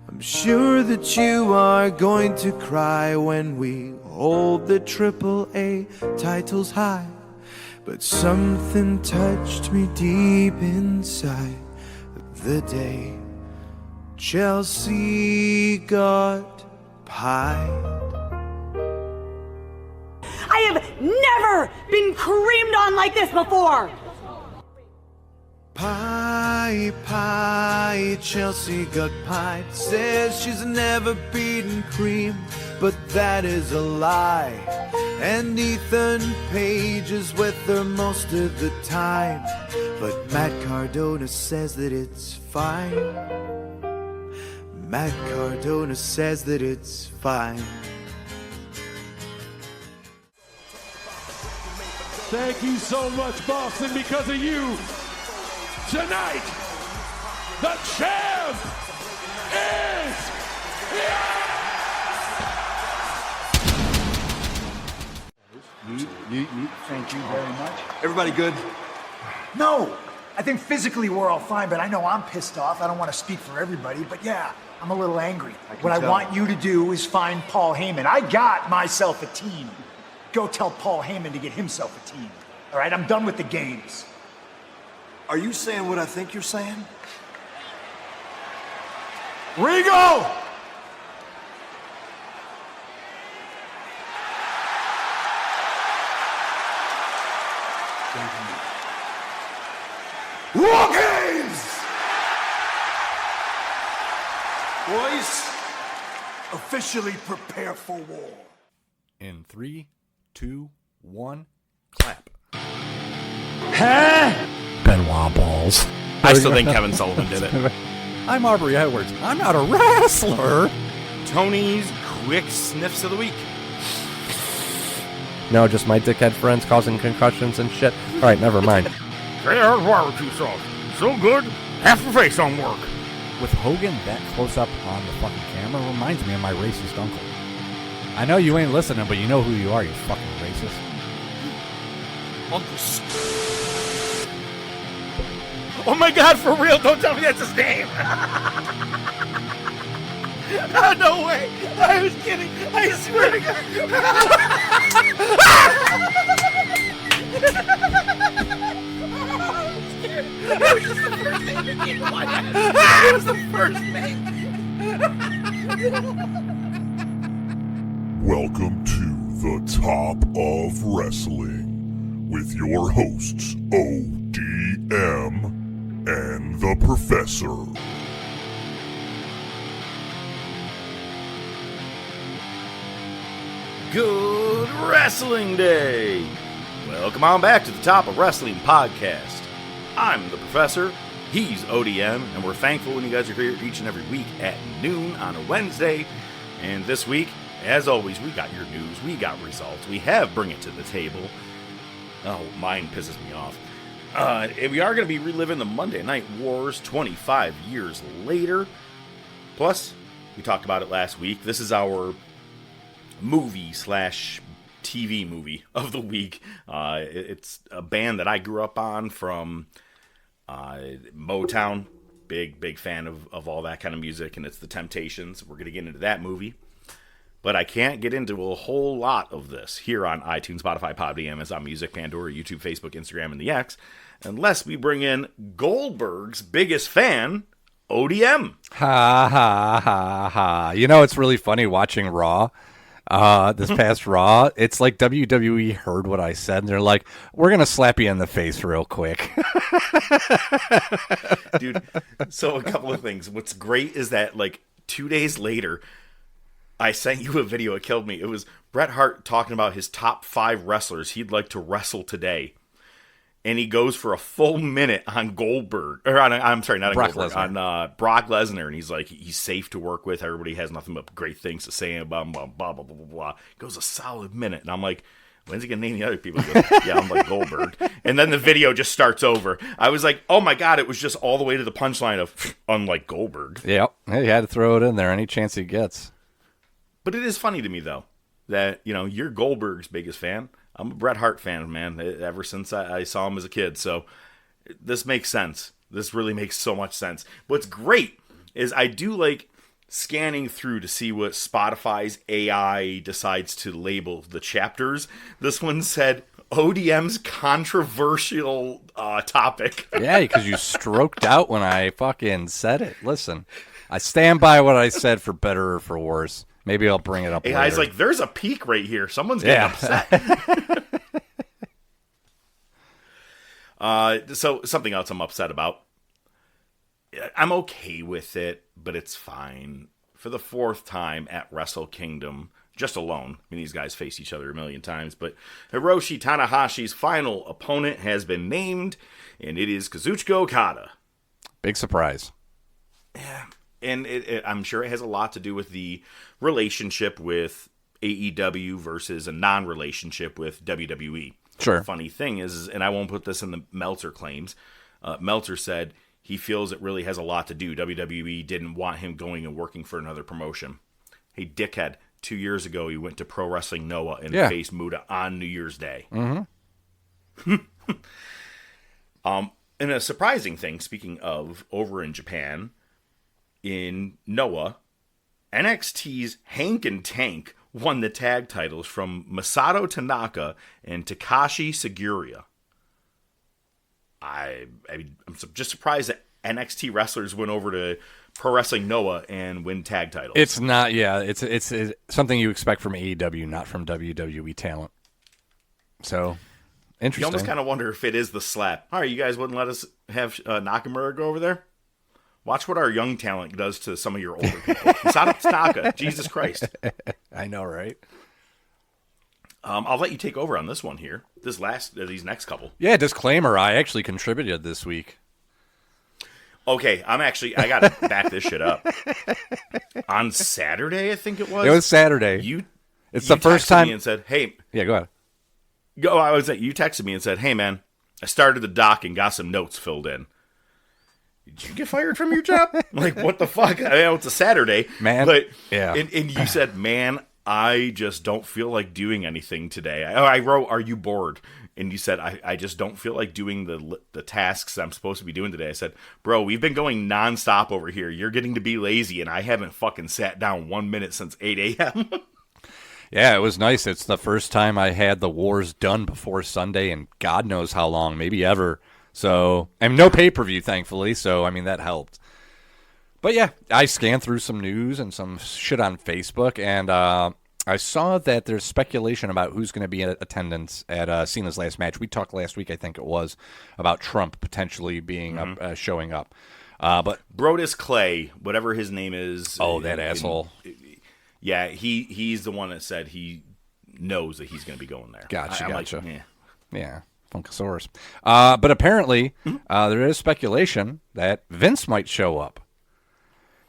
I'm sure that you are going to cry when we hold the AAA titles high. But something touched me deep inside the day Chelsea got pied. I have never been creamed on like this before! Pie, pie, Chelsea got pied. Says she's never beaten cream, but that is a lie. And Ethan Page is with her most of the time, but Matt Cardona says that it's fine. Matt Cardona says that it's fine. Thank you so much, Boston. Because of you, tonight, the champ is here! Thank you very much. Everybody good? No, I think physically we're all fine, but I know I'm pissed off. I don't want to speak for everybody, but yeah, I'm a little angry. What I want you to do is find Paul Heyman. I got myself a team. Go tell Paul Heyman to get himself a team. All right, I'm done with the games. Are you saying what I think you're saying? Regal! War Games! Boys, officially prepare for war. In 3, 2, 1, clap. Huh? Benoit balls. I still think Kevin Sullivan did it. I'm Aubrey Edwards. I'm not a wrestler. Tony's quick sniffs of the week. No, just my dickhead friends causing concussions and shit. All right, never mind. There's barbecue sauce. So good, half the face don't work. With Hogan that close up on the fucking camera reminds me of my racist uncle. I know you ain't listening, but you know who you are, you fucking racist. Oh my God, for real, don't tell me that's his name. Oh, no way. I was kidding. I swear to That was just the first thing that came to my head. It was the first thing. Welcome to the Top of Wrestling with your hosts ODM and the Professor. Good Wrestling Day. Welcome on back to the Top of Wrestling podcast. I'm the Professor, he's ODM, and we're thankful when you guys are here each and every week at noon on a Wednesday. And this week, as always, we got your news, we got results, we have Bring It to the Table. Oh, mine pisses me off. We are going to be reliving the Monday Night Wars 25 years later. Plus, we talked about it last week. This is our movie/TV movie of the week. It's a band that I grew up on from Motown. Big fan of all that kind of music, and it's The Temptations. We're going to get into that movie. But I can't get into a whole lot of this here on iTunes, Spotify, Podbean, Amazon Music, Pandora, YouTube, Facebook, Instagram, and the X, unless we bring in Goldberg's biggest fan, ODM. Ha, ha, ha, ha. You know, it's really funny watching Raw. This past Raw, it's like WWE heard what I said, and they're like, we're going to slap you in the face real quick. Dude, so a couple of things. What's great is that, like, 2 days later, I sent you a video. It killed me. It was Bret Hart talking about his top 5 wrestlers he'd like to wrestle today. And he goes for a full minute on Goldberg. Or on, I'm sorry, not on Brock Goldberg. Lesnar. On Brock Lesnar. And he's like, he's safe to work with. Everybody has nothing but great things to say about him. Blah, blah, blah, blah, blah, blah. Goes a solid minute. And I'm like, when's he going to name the other people? He goes, yeah, I'm like Goldberg. And then the video just starts over. I was like, oh my God, it was just all the way to the punchline of unlike Goldberg. Yep. He had to throw it in there any chance he gets. But it is funny to me, though, that, you know, you're Goldberg's biggest fan. I'm a Bret Hart fan, man, ever since I saw him as a kid. So this makes sense. This really makes so much sense. What's great is I do like scanning through to see what Spotify's AI decides to label the chapters, this one said ODM's controversial topic. Yeah, because you stroked out when I fucking said it. Listen, I stand by what I said for better or for worse. Maybe I'll bring it up later. AI's like, there's a peak right here. Someone's getting upset. So something else I'm upset about. I'm okay with it, but it's fine. For the 4th time at Wrestle Kingdom, just alone. I mean, these guys face each other a million times, but Hiroshi Tanahashi's final opponent has been named, and it is Kazuchika Okada. Big surprise. Yeah, and I'm sure it has a lot to do with the relationship with AEW versus a non-relationship with WWE. Sure. Funny thing is, and I won't put this in the Meltzer claims, Meltzer said he feels it really has a lot to do. WWE didn't want him going and working for another promotion. Hey, dickhead, 2 years ago he went to Pro Wrestling Noah and faced Muta on New Year's Day. Mm-hmm. And a surprising thing, speaking of over in Japan, in Noah, NXT's Hank and Tank won the tag titles from Masato Tanaka and Takashi Sugiura. I'm just surprised that NXT wrestlers went over to Pro Wrestling Noah and win tag titles. It's not, it's something you expect from AEW, not from WWE talent. So, interesting. You almost kind of wonder if it is the slap. All right, you guys wouldn't let us have Nakamura go over there? Watch what our young talent does to some of your older people. Masato Tanaka, Jesus Christ. I know, right? I'll let you take over on this one here. These next couple. Yeah, disclaimer, I actually contributed this week. Okay, I got to back this shit up. On Saturday, I think it was. It was Saturday. It's the first time. Me and said, "Hey." Yeah, go ahead. You texted me and said, "Hey, man, I started the doc and got some notes filled in." Did you get fired from your job? I'm like, what the fuck? I know it's a Saturday, man. But yeah, and you said, "Man, I just don't feel like doing anything today." I wrote, "Are you bored?" And you said, I just don't feel like doing the tasks I'm supposed to be doing today. I said, "Bro, we've been going nonstop over here. You're getting to be lazy, and I haven't fucking sat down 1 minute since 8 a.m. Yeah, it was nice. It's the first time I had the wars done before Sunday, and God knows how long, maybe ever. So, and no pay-per-view, thankfully. So, I mean, that helped. But yeah, I scanned through some news and some shit on Facebook, and I saw that there's speculation about who's going to be in attendance at Cena's last match. We talked last week, I think it was, about Trump potentially being showing up. But Brodus Clay, whatever his name is. Oh, that asshole. Yeah, he's the one that said he knows that he's going to be going there. Gotcha. Like, yeah. Funkasaurus. But apparently, there is speculation that Vince might show up.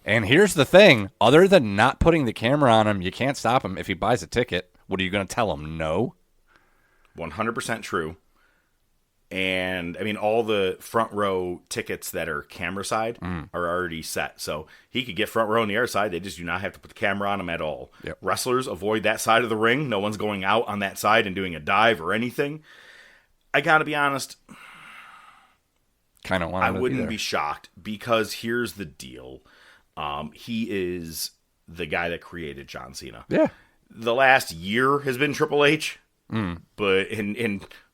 And here's the thing. Other than not putting the camera on him, you can't stop him. If he buys a ticket, what are you going to tell him? No? 100% true. And, I mean, all the front row tickets that are camera side are already set. So he could get front row on the other side. They just do not have to put the camera on him at all. Yep. Wrestlers avoid that side of the ring. No one's going out on that side and doing a dive or anything. I got to be honest. Kind of want. I wouldn't be shocked because here's the deal. He is the guy that created John Cena. Yeah. The last year has been Triple H. But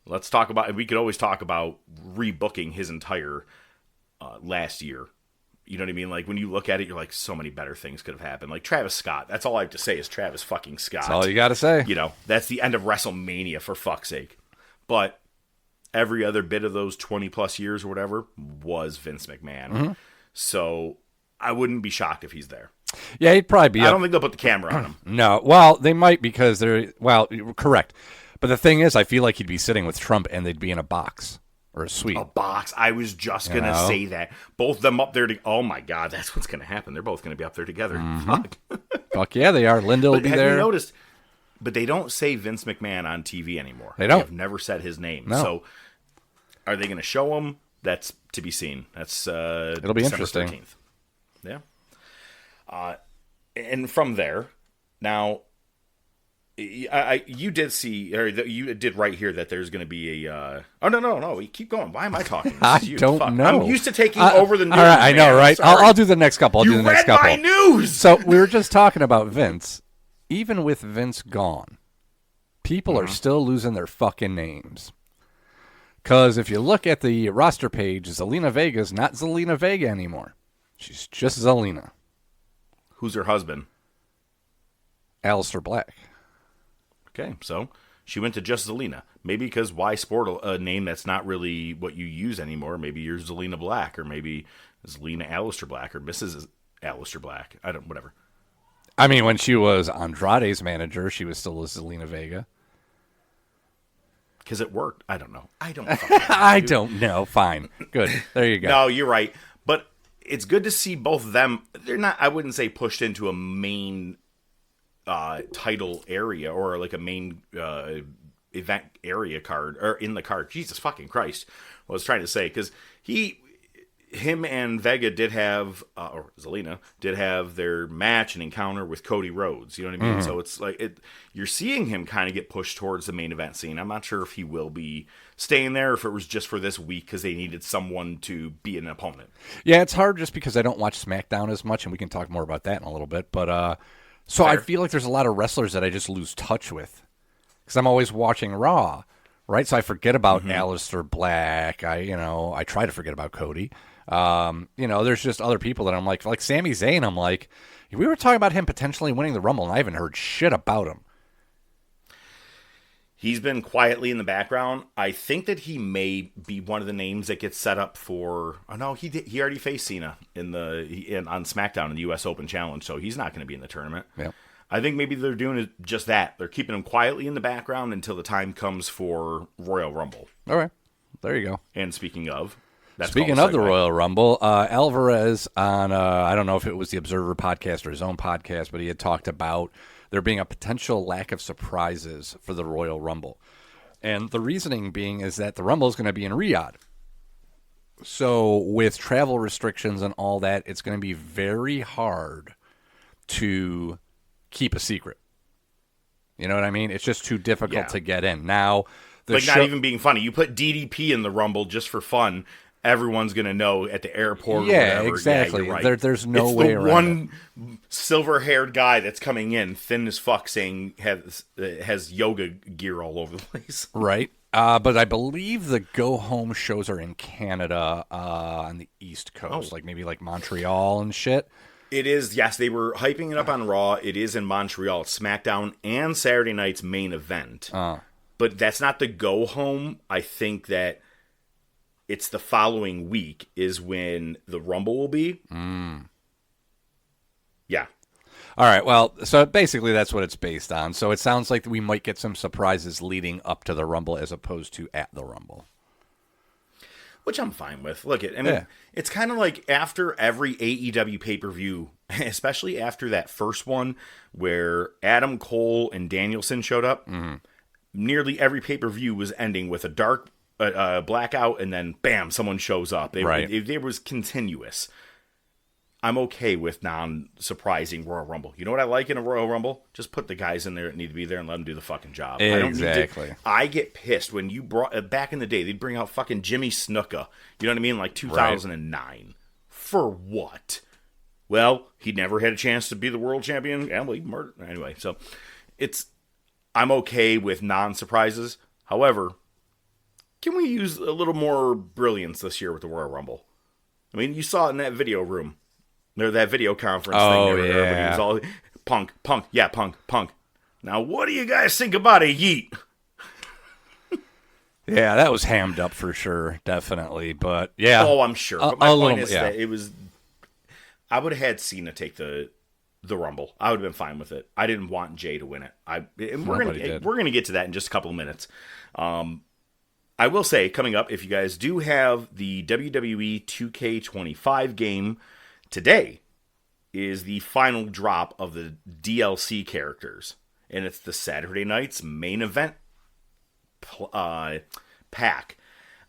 let's talk about. We could always talk about rebooking his entire last year. You know what I mean? Like when you look at it, you're like, so many better things could have happened. Like Travis Scott. That's all I have to say is Travis fucking Scott. That's all you got to say. You know, that's the end of WrestleMania for fuck's sake. But every other bit of those 20 plus years or whatever was Vince McMahon. So I wouldn't be shocked if he's there. Yeah, he'd probably be. I don't think they'll put the camera on him. No. Well, they might because they're. Well, correct. But the thing is, I feel like he'd be sitting with Trump and they'd be in a box or a suite. A box. I was just going to say that. Both of them up there. Oh, my God. That's what's going to happen. They're both going to be up there together. Fuck. Fuck yeah, they are. Linda will be there. Have you noticed? But they don't say Vince McMahon on TV anymore. They don't. They've never said his name. No. So are they going to show him? That's to be seen. That's it'll be December interesting. 13th. Yeah. And from there, now, You did see, or you did right here that there's going to be a. Oh no! Keep going. Why am I talking? I don't know. I'm used to taking over the news. All right, I know, right? I'll do the next couple. You read my news. So we were just talking about Vince. Even with Vince gone, people are still losing their fucking names. Because if you look at the roster page, Zelina Vega's not Zelina Vega anymore. She's just Zelina. Who's her husband? Aleister Black. Okay, so she went to just Zelina. Maybe because why sport a name that's not really what you use anymore? Maybe you're Zelina Black, or maybe Zelina Aleister Black, or Mrs. Aleister Black. Whatever. I mean, when she was Andrade's manager, she was still a Zelina Vega. Because it worked. I don't know. I don't. I don't know. Fine. Good. There you go. No, you're right. But it's good to see both of them. They're not. I wouldn't say pushed into a main title area or like a main event area card or in the card. Jesus fucking Christ. What I was trying to say, because him and Vega did have, or Zelina did have their match and encounter with Cody Rhodes. You know what I mean? So it's like you're seeing him kind of get pushed towards the main event scene. I'm not sure if he will be staying there, or if it was just for this week because they needed someone to be an opponent. Yeah, it's hard just because I don't watch SmackDown as much, and we can talk more about that in a little bit. But so Fair. I feel like there's a lot of wrestlers that I just lose touch with because I'm always watching Raw, right? So I forget about Aleister Black. I try to forget about Cody. There's just other people that I'm like Sami Zayn. I'm like, we were talking about him potentially winning the Rumble, and I haven't heard shit about him. He's been quietly in the background. I think that he may be one of the names that gets set up for. Oh no, he already faced Cena on SmackDown in the U.S. Open Challenge, so he's not going to be in the tournament. Yeah. I think maybe they're doing just that. They're keeping him quietly in the background until the time comes for Royal Rumble. All right, there you go. And speaking of the Royal Rumble, Alvarez on, I don't know if it was the Observer podcast or his own podcast, but he had talked about there being a potential lack of surprises for the Royal Rumble. And the reasoning being is that the Rumble is going to be in Riyadh. So with travel restrictions and all that, it's going to be very hard to keep a secret. You know what I mean? It's just too difficult to get in. Now, not even being funny. You put DDP in the Rumble just for fun. Everyone's going to know at the airport. Yeah, or whatever. exactly. Yeah, right. There's no way around it. One silver-haired guy that's coming in, thin as fuck, saying has yoga gear all over the place. Right. But I believe the go-home shows are in Canada on the East Coast, maybe Montreal and shit. It is, yes. They were hyping it up on Raw. It is in Montreal. It's SmackDown and Saturday night's main event. But that's not the go-home. I think that it's the following week is when the Rumble will be. Yeah. All right. Well, so basically that's what it's based on. So it sounds like we might get some surprises leading up to the Rumble as opposed to at the Rumble. Which I'm fine with. Look, it's kind of like after every AEW pay-per-view, especially after that first one where Adam Cole and Danielson showed up, nearly every pay-per-view was ending with a dark blackout, and then bam, someone shows up. It was continuous. I'm okay with non-surprising Royal Rumble. You know what I like in a Royal Rumble? Just put the guys in there that need to be there and let them do the fucking job. Exactly. I get pissed when you brought back in the day. They'd bring out fucking Jimmy Snuka. You know what I mean? Like 2009. Right. For what? Well, he never had a chance to be the world champion. And he murdered anyway. So I'm okay with non-surprises. However, can we use a little more brilliance this year with the Royal Rumble? I mean, you saw it in that video room. Or that video conference thing. Everybody was all, Punk. Now, what do you guys think about a yeet? Yeah, that was hammed up for sure, definitely. But yeah. Oh, I'm sure. But my point is that it was. I would have had Cena take the Rumble. I would have been fine with it. I didn't want Jay to win it. We're gonna get to that in just a couple of minutes. I will say, coming up, if you guys do have the WWE 2K25 game, today is the final drop of the DLC characters. And it's the Saturday night's main event pack.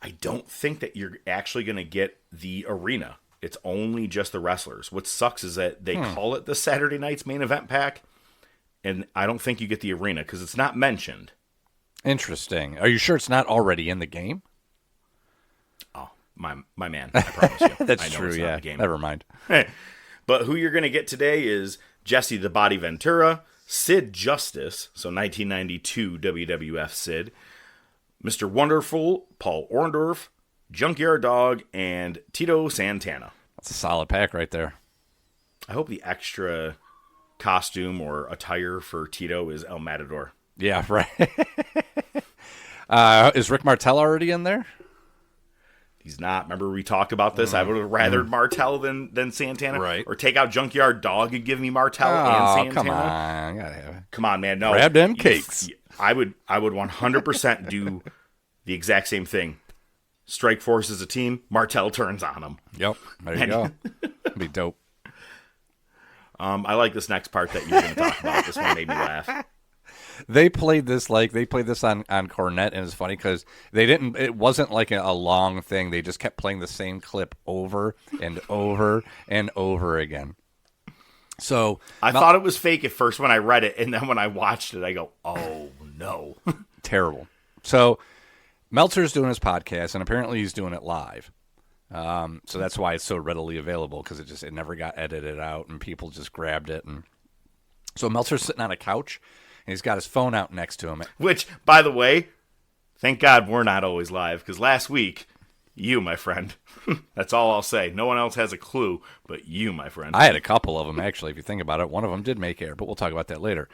I don't think that you're actually going to get the arena. It's only just the wrestlers. What sucks is that they call it the Saturday night's main event pack. and I don't think you get the arena because it's not mentioned. Interesting. Are you sure it's not already in the game? Oh, my man, I promise you. That's I know true, it's not yeah. in the game. Never mind. But who you're going to get today is Jesse the Body Ventura, Sid Justice, so 1992 WWF Sid, Mr. Wonderful, Paul Orndorff, Junkyard Dog, and Tito Santana. That's a solid pack right there. I hope the extra costume or attire for Tito is El Matador. Yeah, right. Is Rick Martel already in there? He's not. Remember we talked about this? I would have rathered Martel than Santana. Right. Or take out Junkyard Dog and give me Martel and Santana. Come on. Gotta have it. Come on, man. No. Grab them cakes. I would 100% do the exact same thing. Strike Force as a team, Martel turns on them. Yep. There you go. That'd be dope. I like this next part that you're going to talk about. This one made me laugh. They played this on Cornette, and it's funny because it wasn't like a long thing. They just kept playing the same clip over and over and over again. So I thought it was fake at first when I read it, and then when I watched it, I go, "Oh no!" Terrible. So Meltzer's doing his podcast, and apparently he's doing it live. So that's why it's so readily available because it never got edited out, and people just grabbed it. And so Meltzer's sitting on a couch, and he's got his phone out next to him. Which, by the way, thank God we're not always live because last week. You, my friend. That's all I'll say. No one else has a clue but you, my friend. I had a couple of them, actually, if you think about it. One of them did make air, but we'll talk about that later.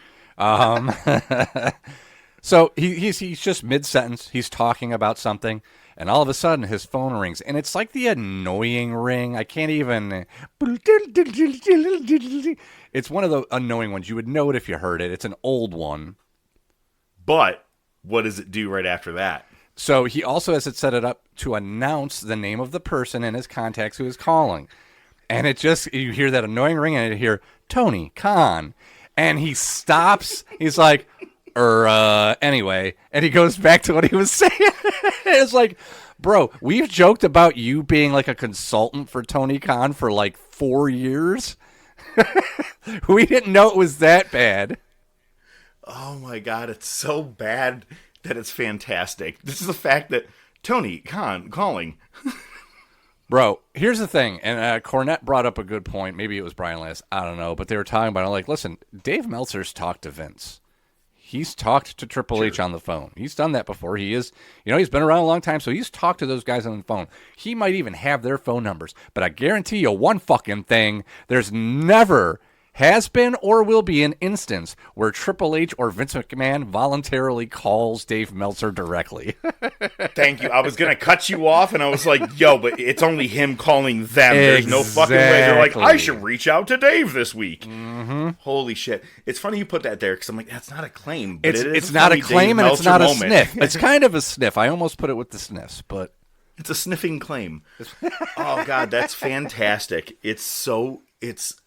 So he's just mid-sentence. He's talking about something, and all of a sudden his phone rings. And it's like the annoying ring. I can't even... It's one of the annoying ones. You would know it if you heard it. It's an old one. But what does it do right after that? So he also has it set it up to announce the name of the person in his contacts who is calling. And it just, you hear that annoying ring and you hear, Tony Khan. And he stops. He's like, anyway. And he goes back to what he was saying. It's like, bro, we've joked about you being like a consultant for Tony Khan for like 4 years. We didn't know it was that bad. Oh my God, it's so bad that it's fantastic. This is the fact that Tony Khan calling. Bro, here's the thing, and Cornette brought up a good point. Maybe it was Brian last, I don't know, but they were talking about it. Like, listen, Dave Meltzer's talked to Vince. He's talked to Triple H on the phone. He's done that before. He is, he's been around a long time, so he's talked to those guys on the phone. He might even have their phone numbers, but I guarantee you one fucking thing, there's never has been or will be an instance where Triple H or Vince McMahon voluntarily calls Dave Meltzer directly. Thank you. I was going to cut you off, and I was like, yo, but it's only him calling them. There's no fucking way. They're like, I should reach out to Dave this week. Mm-hmm. Holy shit. It's funny you put that there, because I'm like, that's not a claim. But it's not a claim, and it's not a sniff. It's kind of a sniff. I almost put it with the sniffs, but... It's a sniffing claim. Oh, God, that's fantastic.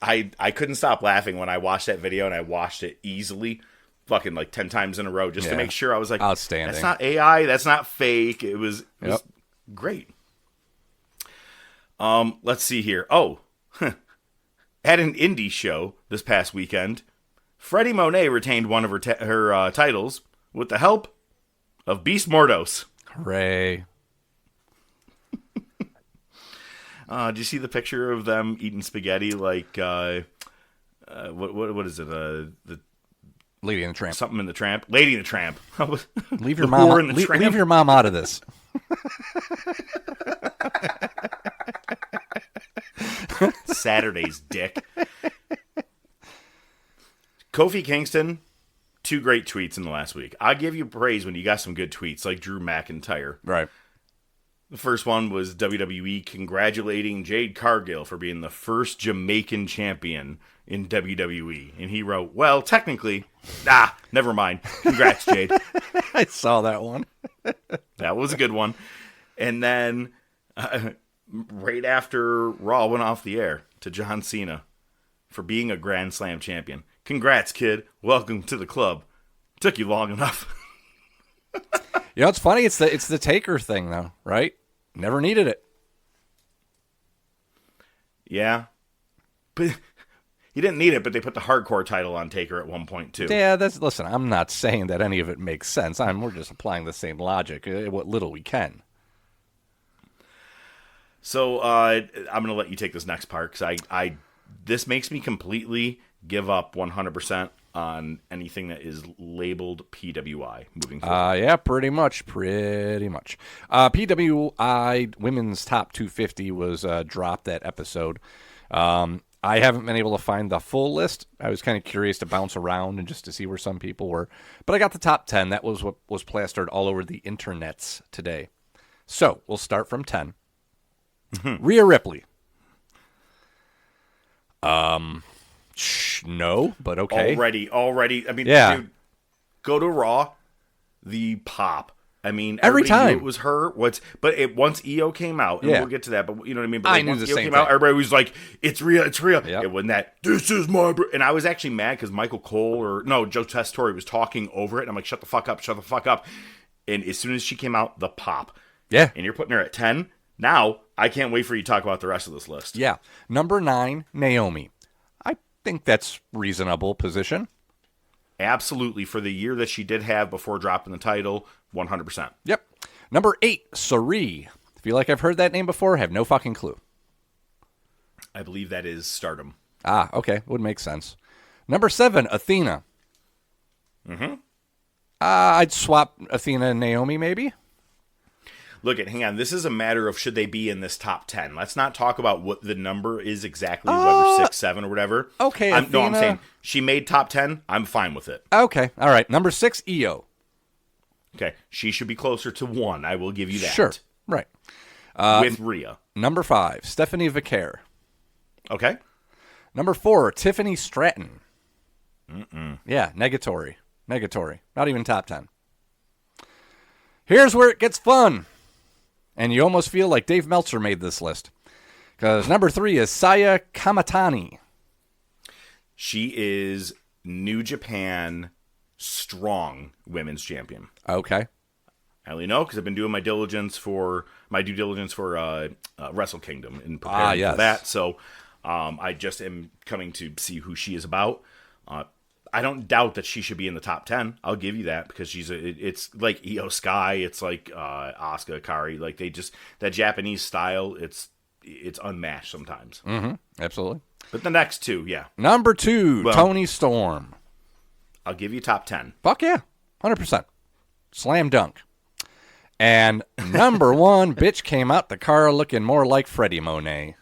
I couldn't stop laughing when I watched that video, and I watched it easily, fucking like 10 times in a row, just to make sure. I was like, outstanding. That's not AI, that's not fake. It was great. Let's see here. Oh, at an indie show this past weekend, Freddie Monet retained one of her titles with the help of Beast Mordos. Hooray. Did you see the picture of them eating spaghetti like what is it? The Lady and the Tramp. Something in the Tramp. Lady and the Tramp. Leave your mom. Leave your mom out of this. Saturday's dick. Kofi Kingston, 2 great tweets in the last week. I give you praise when you got some good tweets, like Drew McIntyre. Right. The first one was WWE congratulating Jade Cargill for being the first Jamaican champion in WWE. And he wrote, well, technically, never mind. Congrats, Jade. I saw that one. That was a good one. And then right after Raw went off the air, to John Cena for being a Grand Slam champion. Congrats, kid. Welcome to the club. Took you long enough. It's funny. It's the Taker thing, though, right? Never needed it. Yeah. But He didn't need it, but they put the hardcore title on Taker at one point, too. Yeah, listen, I'm not saying that any of it makes sense. We're just applying the same logic, what little we can. So I'm going to let you take this next part, because this makes me completely give up 100% on anything that is labeled PWI moving forward. Yeah, pretty much. PWI Women's Top 250 was dropped that episode. I haven't been able to find the full list. I was kind of curious to bounce around and just to see where some people were. But I got the top 10. That was what was plastered all over the internets today. So we'll start from 10. Rhea Ripley. No, but okay. Already. I mean, yeah. Dude, go to Raw, the pop. I mean, every time time knew it was her. Once EO came out, and we'll get to that. But you know what I mean. But I knew once the EO same came thing. out, everybody was like, "It's Rhea, it's Rhea." Yep. It wasn't that. This is my. And I was actually mad because Michael Cole Joe Tessitore was talking over it. And I'm like, "Shut the fuck up! Shut the fuck up!" And as soon as she came out, the pop. Yeah. And you're putting her at 10. Now I can't wait for you to talk about the rest of this list. Yeah. Number 9, Naomi. I think that's reasonable position. Absolutely, for the year that she did have before dropping the title, 100%. Yep. Number 8, Sareee. Feel like I've heard that name before, have no fucking clue. I believe that is Stardom. Ah, okay. Would make sense. Number 7, Athena. I'd swap Athena and Naomi, maybe. Look, hang on. This is a matter of should they be in this top 10. Let's not talk about what the number is exactly, whether 6, 7, or whatever. Okay, I'm saying she made top 10. I'm fine with it. Okay, all right. Number 6, Io. Okay, she should be closer to 1. I will give you that. Sure, right. With Rhea. Number 5, Stephanie Vicaire. Okay. Number 4, Tiffany Stratton. Yeah, negatory. Not even top 10. Here's where it gets fun. And you almost feel like Dave Meltzer made this list. Because number 3 is Saya Kamatani. She is New Japan strong women's champion. Okay. I only know because I've been doing my due diligence for Wrestle Kingdom and preparing for that. So I just am coming to see who she is about. I don't doubt that she should be in the top 10. I'll give you that because it's like Io Sky, it's like Asuka, Akari, like that Japanese style, it's unmatched sometimes. Absolutely. But the next 2, yeah. Number 2, Toni Storm. I'll give you top 10. Fuck yeah, 100%. Slam dunk. And number 1, bitch came out the car looking more like Freddie Monet.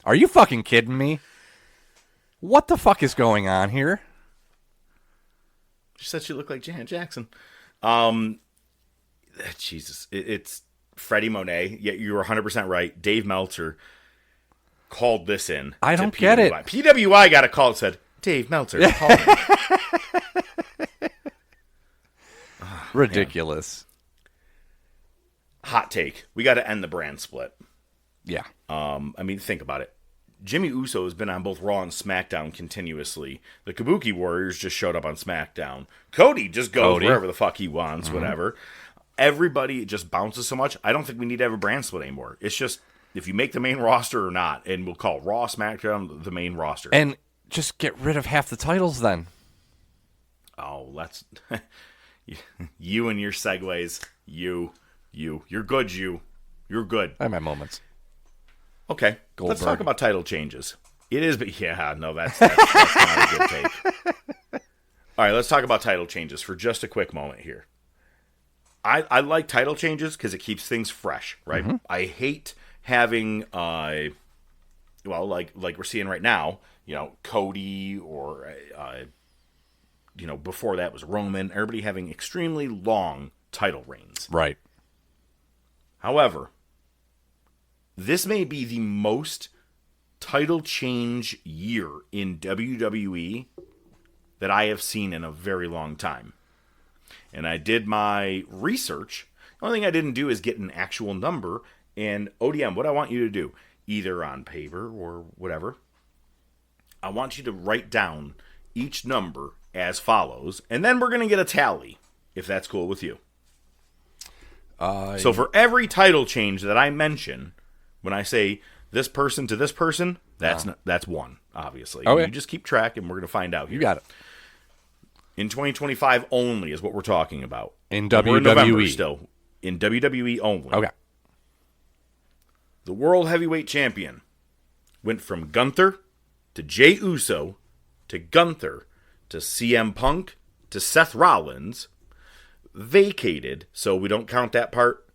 Are you fucking kidding me? What the fuck is going on here? She said she looked like Janet Jackson. Jesus. It's Freddie Monet. Yeah, you were 100% right. Dave Meltzer called this in. I don't get it. PWI got a call that said, Dave Meltzer. Ridiculous. Hot take. We got to end the brand split. Yeah. I mean, think about it. Jimmy Uso has been on both Raw and SmackDown continuously. The Kabuki Warriors just showed up on SmackDown. Cody just goes wherever the fuck he wants, whatever. Everybody just bounces so much. I don't think we need to have a brand split anymore. It's just if you make the main roster or not, and we'll call Raw, SmackDown the main roster. And just get rid of half the titles then. Oh, let's... you and your segues. You're good, you. You're good. I have my moments. Okay, Goldberg. Let's talk about title changes. It is, but yeah, no, that's not a good take. All right, let's talk about title changes for just a quick moment here. I like title changes because it keeps things fresh, right? I hate having, like we're seeing right now, Cody or, before that was Roman, everybody having extremely long title reigns. Right. However, this may be the most title change year in WWE that I have seen in a very long time. And I did my research. The only thing I didn't do is get an actual number. And ODM, what I want you to do, either on paper or whatever, I want you to write down each number as follows. And then we're going to get a tally, if that's cool with you. So for every title change that I mention, when I say this person to this person, that's one, obviously. Okay. You just keep track, and we're going to find out here. You got it. In 2025 only is what we're talking about. In We're in November WWE. still. In WWE only. Okay. The World Heavyweight Champion went from Gunther to Jey Uso to Gunther to CM Punk to Seth Rollins, vacated, so we don't count that part,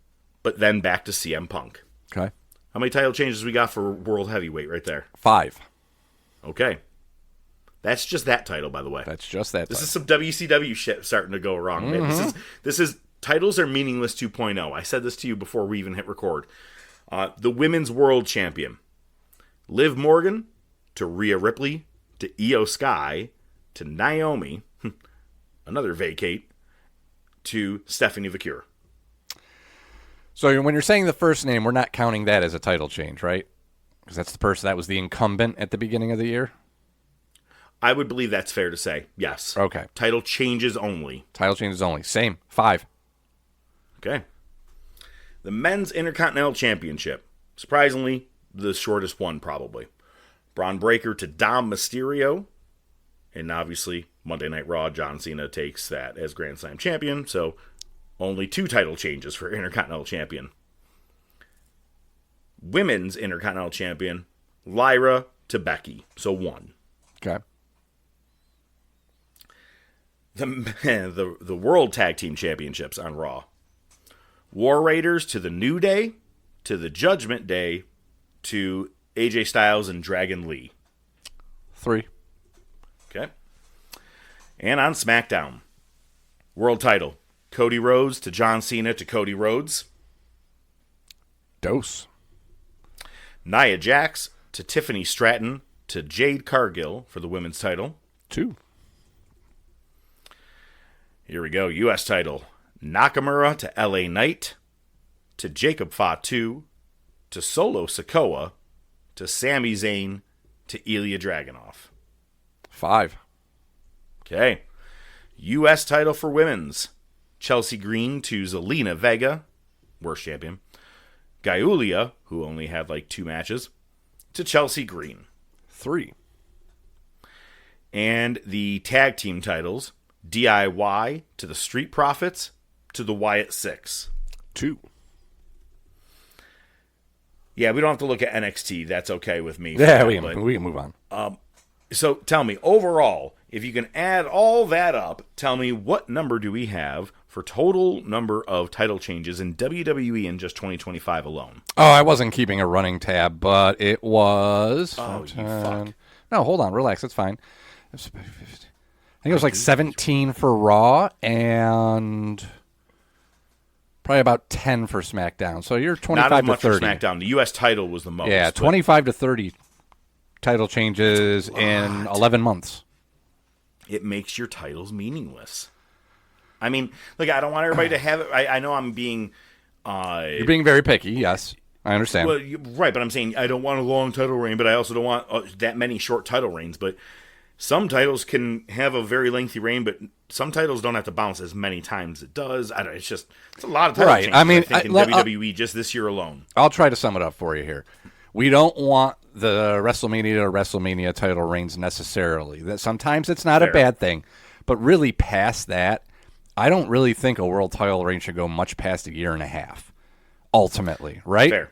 but then back to CM Punk. Okay. How many title changes we got for World Heavyweight right there? 5. Okay. That's just that title, by the way. That's just that. This is some WCW shit starting to go wrong. Man. This is titles are meaningless 2.0. I said this to you before we even hit record. The Women's World Champion, Liv Morgan to Rhea Ripley to Io Sky to Naomi, another vacate, to Stephanie Vicure. So when you're saying the first name, we're not counting that as a title change, right? Because that's the person that was the incumbent at the beginning of the year? I would believe that's fair to say, yes. Okay. Title changes only. Title changes only. Same. 5. Okay. The Men's Intercontinental Championship. Surprisingly, the shortest one, probably. Braun Breaker to Dom Mysterio. And obviously, Monday Night Raw, John Cena takes that as Grand Slam champion. So, only 2 title changes for Intercontinental Champion. Women's Intercontinental Champion, Lyra to Becky. So, 1. Okay. The World Tag Team Championships on Raw. War Raiders to the New Day, to the Judgment Day, to AJ Styles and Dragon Lee. 3. Okay. And on SmackDown, World Title, Cody Rhodes to John Cena to Cody Rhodes. Dose. Nia Jax to Tiffany Stratton to Jade Cargill for the women's title. 2. Here we go. U.S. title. Nakamura to LA Knight, to Jacob Fatu, to Solo Sikoa, to Sami Zayn, to Ilya Dragunov. 5. Okay. U.S. title for women's. Chelsea Green to Zelina Vega, worst champion. Giulia, who only had like 2 matches, to Chelsea Green. 3. And the tag team titles. DIY to the Street Profits, to the Wyatt 6. 2. Yeah, we don't have to look at NXT. That's okay with me. Yeah, we can move on. So tell me, overall, if you can add all that up, tell me what number do we have for total number of title changes in WWE in just 2025 alone? Oh, I wasn't keeping a running tab, but it was... Oh, you fuck. No, hold on. Relax. It's fine. I think it was like 17 for Raw and probably about 10 for SmackDown. So you're 25 Not as to much 30. for SmackDown. The U.S. title was the most. Yeah, 25 to 30 title changes in 11 months. It makes your titles meaningless. I mean, look, I don't want everybody to have it. I know I'm being... You're being very picky, yes. I understand. Well, right, but I'm saying I don't want a long title reign, but I also don't want that many short title reigns. But some titles can have a very lengthy reign, but some titles don't have to bounce as many times as it does. I don't. It's a lot of title changes. I mean, I think in WWE just this year alone. I'll try to sum it up for you here. We don't want the WrestleMania to WrestleMania title reigns necessarily. That sometimes it's not a bad thing, but really past that, I don't really think a world title reign should go much past a year and a half. Ultimately, right? Fair.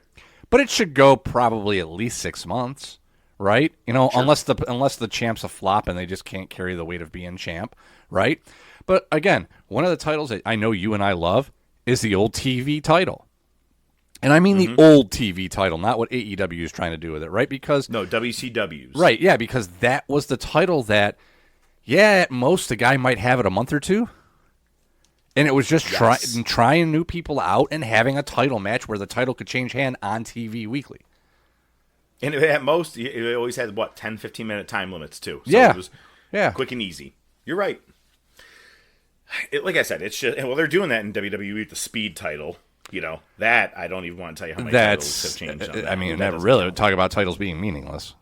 But it should go probably at least 6 months. Right? You know, sure. unless the champ's a flop and they just can't carry the weight of being champ, right? But again, one of the titles that I know you and I love is the old TV title. And I mean the old TV title, not what AEW is trying to do with it, right? Because no, WCW's. Right, yeah, because that was the title that, yeah, at most the guy might have it a month or two. And it was just trying new people out and having a title match where the title could change hand on TV weekly. And at most, it always had, 10, 15-minute time limits, too. So yeah. It was quick and easy. You're right. Like I said, it's just, well, they're doing that in WWE with the Speed title. You know, that, I don't even want to tell you how many titles have changed on that. I mean, that really, talk about titles being meaningless.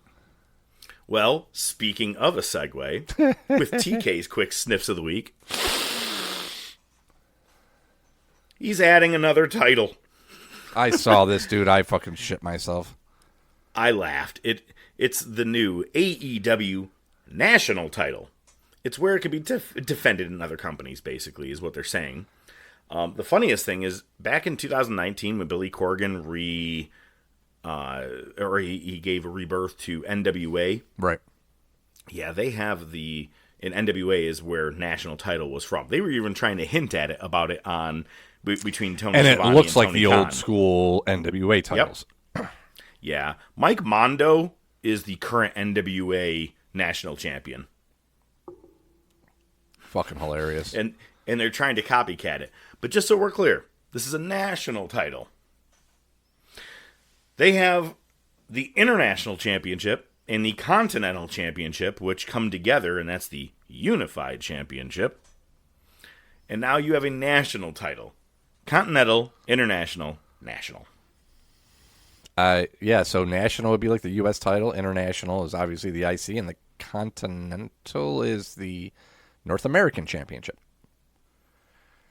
Well, speaking of a segue, with TK's quick sniffs of the week, he's adding another title. I saw this, dude. I fucking shit myself. I laughed. It's the new AEW national title. It's where it can be defended in other companies, basically, is what they're saying. The funniest thing is, back in 2019, when Billy Corgan he gave a rebirth to NWA. Right. Yeah, they have in NWA is where national title was from. They were even trying to hint at it on between Tony and Schiavone it looks and like Tony the Khan. old school NWA titles. Yep. Yeah. Mike Mondo is the current NWA national champion. Fucking hilarious. And they're trying to copycat it. But just so we're clear, this is a national title. They have the International Championship and the Continental Championship, which come together, and that's the Unified Championship. And now you have a national title. Continental, International, National. Yeah, so national would be like the U.S. title. International is obviously the IC, and the Continental is the North American Championship.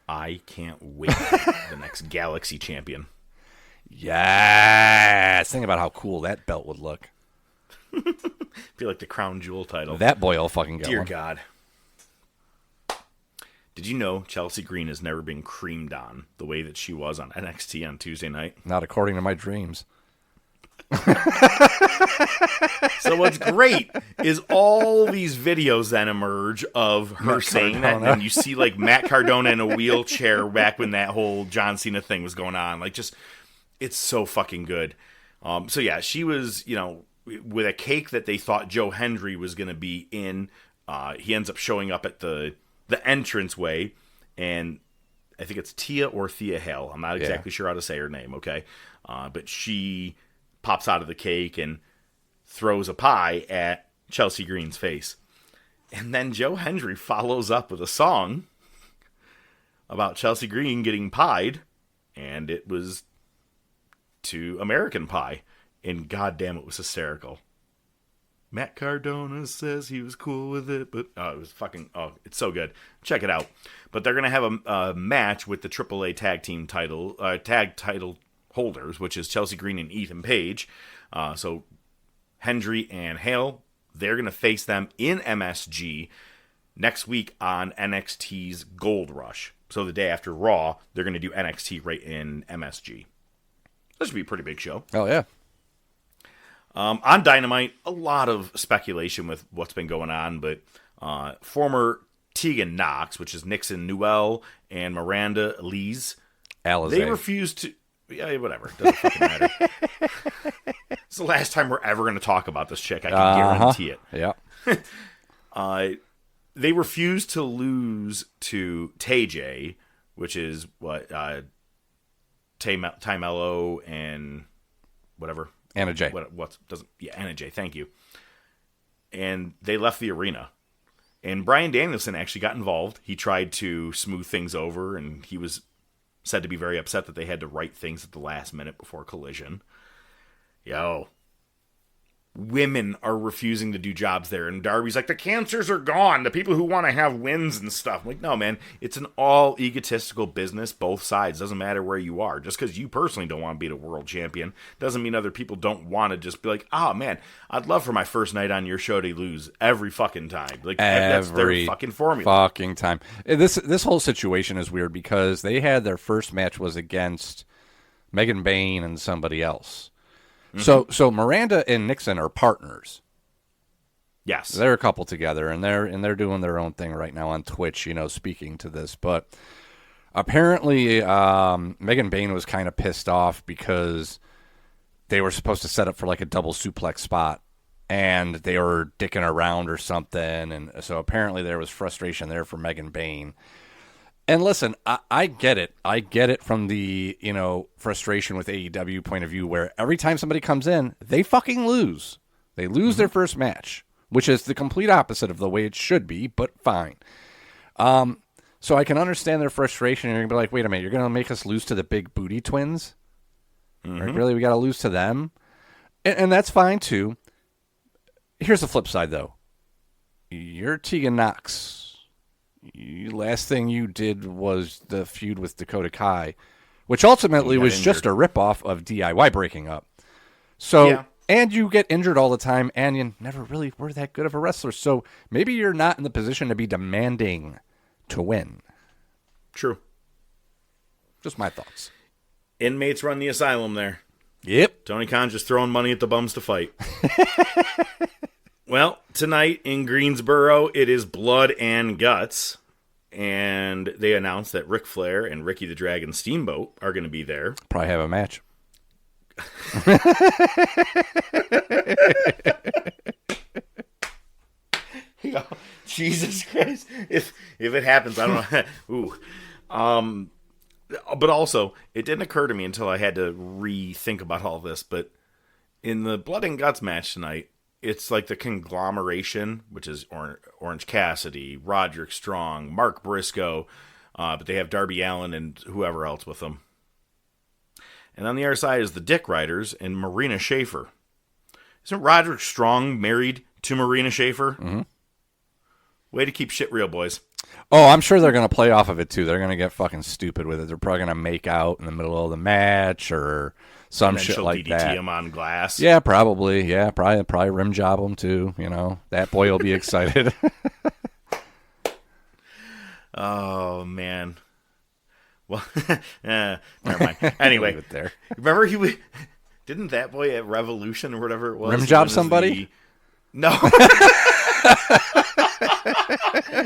I can't wait for the next Galaxy Champion. Yes! Think about how cool that belt would look. Feel like the crown jewel title. That boy will fucking get Dear one. God. Did you know Chelsea Green has never been creamed on the way that she was on NXT on Tuesday night? Not according to my dreams. So what's great is all these videos then emerge of her saying that, and then you see like Matt Cardona in a wheelchair back when that whole John Cena thing was going on. Like, just, it's so fucking good. So yeah, she was, with a cake that they thought Joe Hendry was going to be in. He ends up showing up at the entranceway, and I think it's Tia or Thea Hale. I'm not exactly sure how to say her name, okay? But she pops out of the cake and throws a pie at Chelsea Green's face. And then Joe Hendry follows up with a song about Chelsea Green getting pied, and it was to American Pie. And goddamn, it was hysterical. Matt Cardona says he was cool with it, but it was fucking, it's so good. Check it out. But they're going to have a match with the AAA tag team title holders, which is Chelsea Green and Ethan Page. So Hendry and Hale, they're going to face them in MSG next week on NXT's Gold Rush. So the day after Raw, they're going to do NXT right in MSG. That should be a pretty big show. Oh, yeah. On Dynamite, a lot of speculation with what's been going on, but former Tegan Knox, which is Nixon Newell, and Miranda Lees, they refused to... Yeah, whatever. It doesn't fucking matter. It's the last time we're ever going to talk about this chick. I can guarantee it. Yeah. They refused to lose to TJ, which is what... Ty Mello and whatever... Anna Jay. Anna Jay, thank you. And they left the arena. And Bryan Danielson actually got involved. He tried to smooth things over, and he was said to be very upset that they had to write things at the last minute before Collision. Women are refusing to do jobs there. And Darby's like, the cancers are gone. The people who want to have wins and stuff. I'm like, no, man. It's an all egotistical business, both sides. Doesn't matter where you are. Just because you personally don't want to be the world champion doesn't mean other people don't want to just be like, man, I'd love for my first night on your show to lose every fucking time. Like, that's their fucking formula. Fucking time. This whole situation is weird because they had their first match was against Megan Bayne and somebody else. So Miranda and Nixon are partners. Yes, they're a couple together, and they're doing their own thing right now on Twitch. Speaking to this, but apparently Megan Bayne was kind of pissed off because they were supposed to set up for like a double suplex spot, and they were dicking around or something, and so apparently there was frustration there for Megan Bayne. And listen, I get it. I get it from the, frustration with AEW point of view where every time somebody comes in, they fucking lose. They lose their first match, which is the complete opposite of the way it should be, but fine. So I can understand their frustration. You're going to be like, wait a minute, you're going to make us lose to the big booty twins? Right, really, we got to lose to them? And that's fine, too. Here's the flip side, though. You're Tegan Knox. Last thing you did was the feud with Dakota Kai, which ultimately was just a ripoff of DIY breaking up. So And you get injured all the time, and you never really were that good of a wrestler. So maybe you're not in the position to be demanding to win. True. Just my thoughts. Inmates run the asylum there. Yep. Tony Khan just throwing money at the bums to fight. Well, tonight in Greensboro, it is Blood and Guts. And they announced that Ric Flair and Ricky the Dragon Steamboat are going to be there. Probably have a match. Jesus Christ. If it happens, I don't know. Ooh. But also, it didn't occur to me until I had to rethink about all this. But in the Blood and Guts match tonight, it's like the conglomeration, which is Orange Cassidy, Roderick Strong, Mark Briscoe, but they have Darby Allin and whoever else with them. And on the other side is the Dick Riders and Marina Shafir. Isn't Roderick Strong married to Marina Shafir? Mm-hmm. Way to keep shit real, boys. Oh, I'm sure they're going to play off of it, too. They're going to get fucking stupid with it. They're probably going to make out in the middle of the match or some shit like DDT that. him on glass. Yeah, probably. Yeah, probably rim job him, too. You know, that boy will be excited. Oh, man. Well, never mind. Anyway, Leave it there. Remember didn't that boy at Revolution or whatever it was? Rim job somebody? No.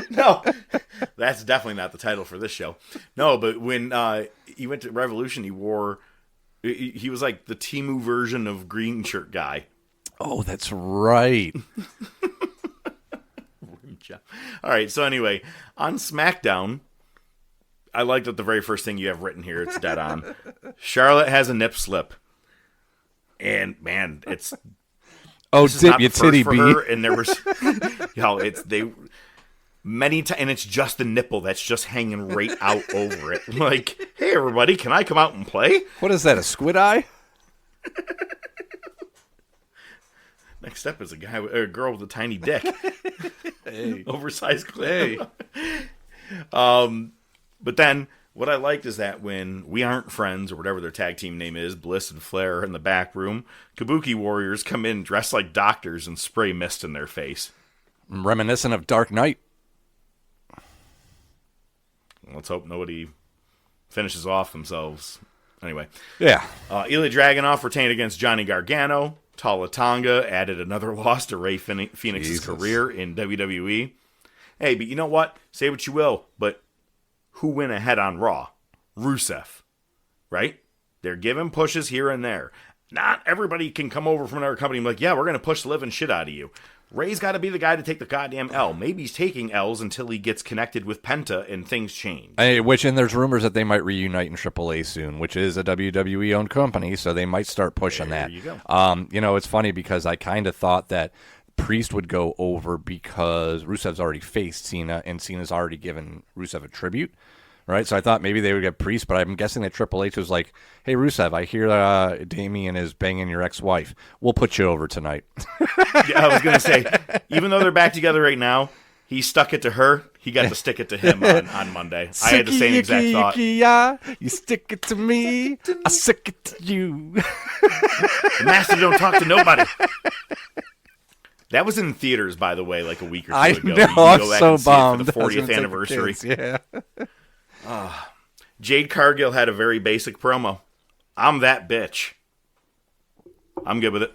No. That's definitely not the title for this show. No, but when he went to Revolution, he was like the Temu version of Green Shirt Guy. Oh, that's right. All right, so anyway, on SmackDown, I like that the very first thing you have written here, it's dead on. Charlotte has a nip slip. And, man, it's... Oh, dip your titty for bee. her, and there was... many times, and it's just the nipple that's just hanging right out over it. Like, hey, everybody, can I come out and play? What is that, a squid eye? Next step is a girl with a tiny dick. Hey. Oversized clip. Hey. But then, what I liked is that when We Aren't Friends, or whatever their tag team name is, Bliss and Flair are in the back room, Kabuki Warriors come in dressed like doctors and spray mist in their face. Reminiscent of Dark Knight. Let's hope nobody finishes off themselves. Anyway. Yeah. Ilya Dragunov retained against Johnny Gargano. Tala Tonga added another loss to Rey Fenix's career in WWE. Hey, but you know what? Say what you will, but who went ahead on Raw? Rusev. Right? They're giving pushes here and there. Not everybody can come over from another company and be like, yeah, we're going to push the living shit out of you. Ray's got to be the guy to take the goddamn L. Maybe he's taking L's until he gets connected with Penta and things change. And there's rumors that they might reunite in AAA soon, which is a WWE-owned company, so they might start pushing that. There you go. It's funny because I kind of thought that Priest would go over because Rusev's already faced Cena, and Cena's already given Rusev a tribute. Right, so I thought maybe they would get Priest, but I'm guessing that Triple H was like, hey, Rusev, I hear Damian is banging your ex-wife. We'll put you over tonight. Yeah, I was going to say, even though they're back together right now, he stuck it to her. He got to stick it to him on Monday. I had the same exact thought. You stick it to me, I stick it to you. The master don't talk to nobody. That was in theaters, by the way, like a week or two ago. I know, I'm so bummed. For the 40th anniversary. Yeah. Jade Cargill had a very basic promo. I'm that bitch. I'm good with it.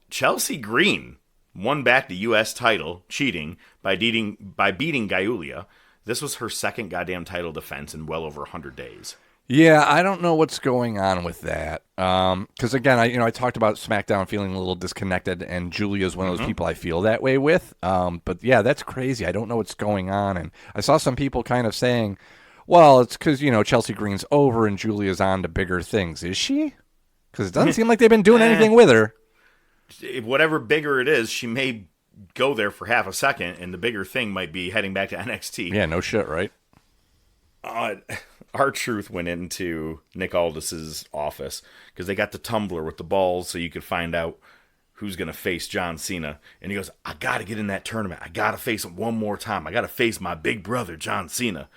Chelsea Green won back the U.S. title, cheating, by beating Giulia. This was her second goddamn title defense in well over 100 days. Yeah, I don't know what's going on with that. Because again, I talked about SmackDown feeling a little disconnected, and Julia's one of those people I feel that way with. But yeah, that's crazy. I don't know what's going on, and I saw some people kind of saying, "Well, it's because Chelsea Green's over and Julia's on to bigger things." Is she? Because it doesn't seem like they've been doing anything with her. Whatever bigger it is, she may go there for half a second, and the bigger thing might be heading back to NXT. Yeah, no shit, right? R-Truth went into Nick Aldis's office because they got the tumbler with the balls so you could find out who's going to face John Cena. And he goes, I got to get in that tournament. I got to face him one more time. I got to face my big brother, John Cena.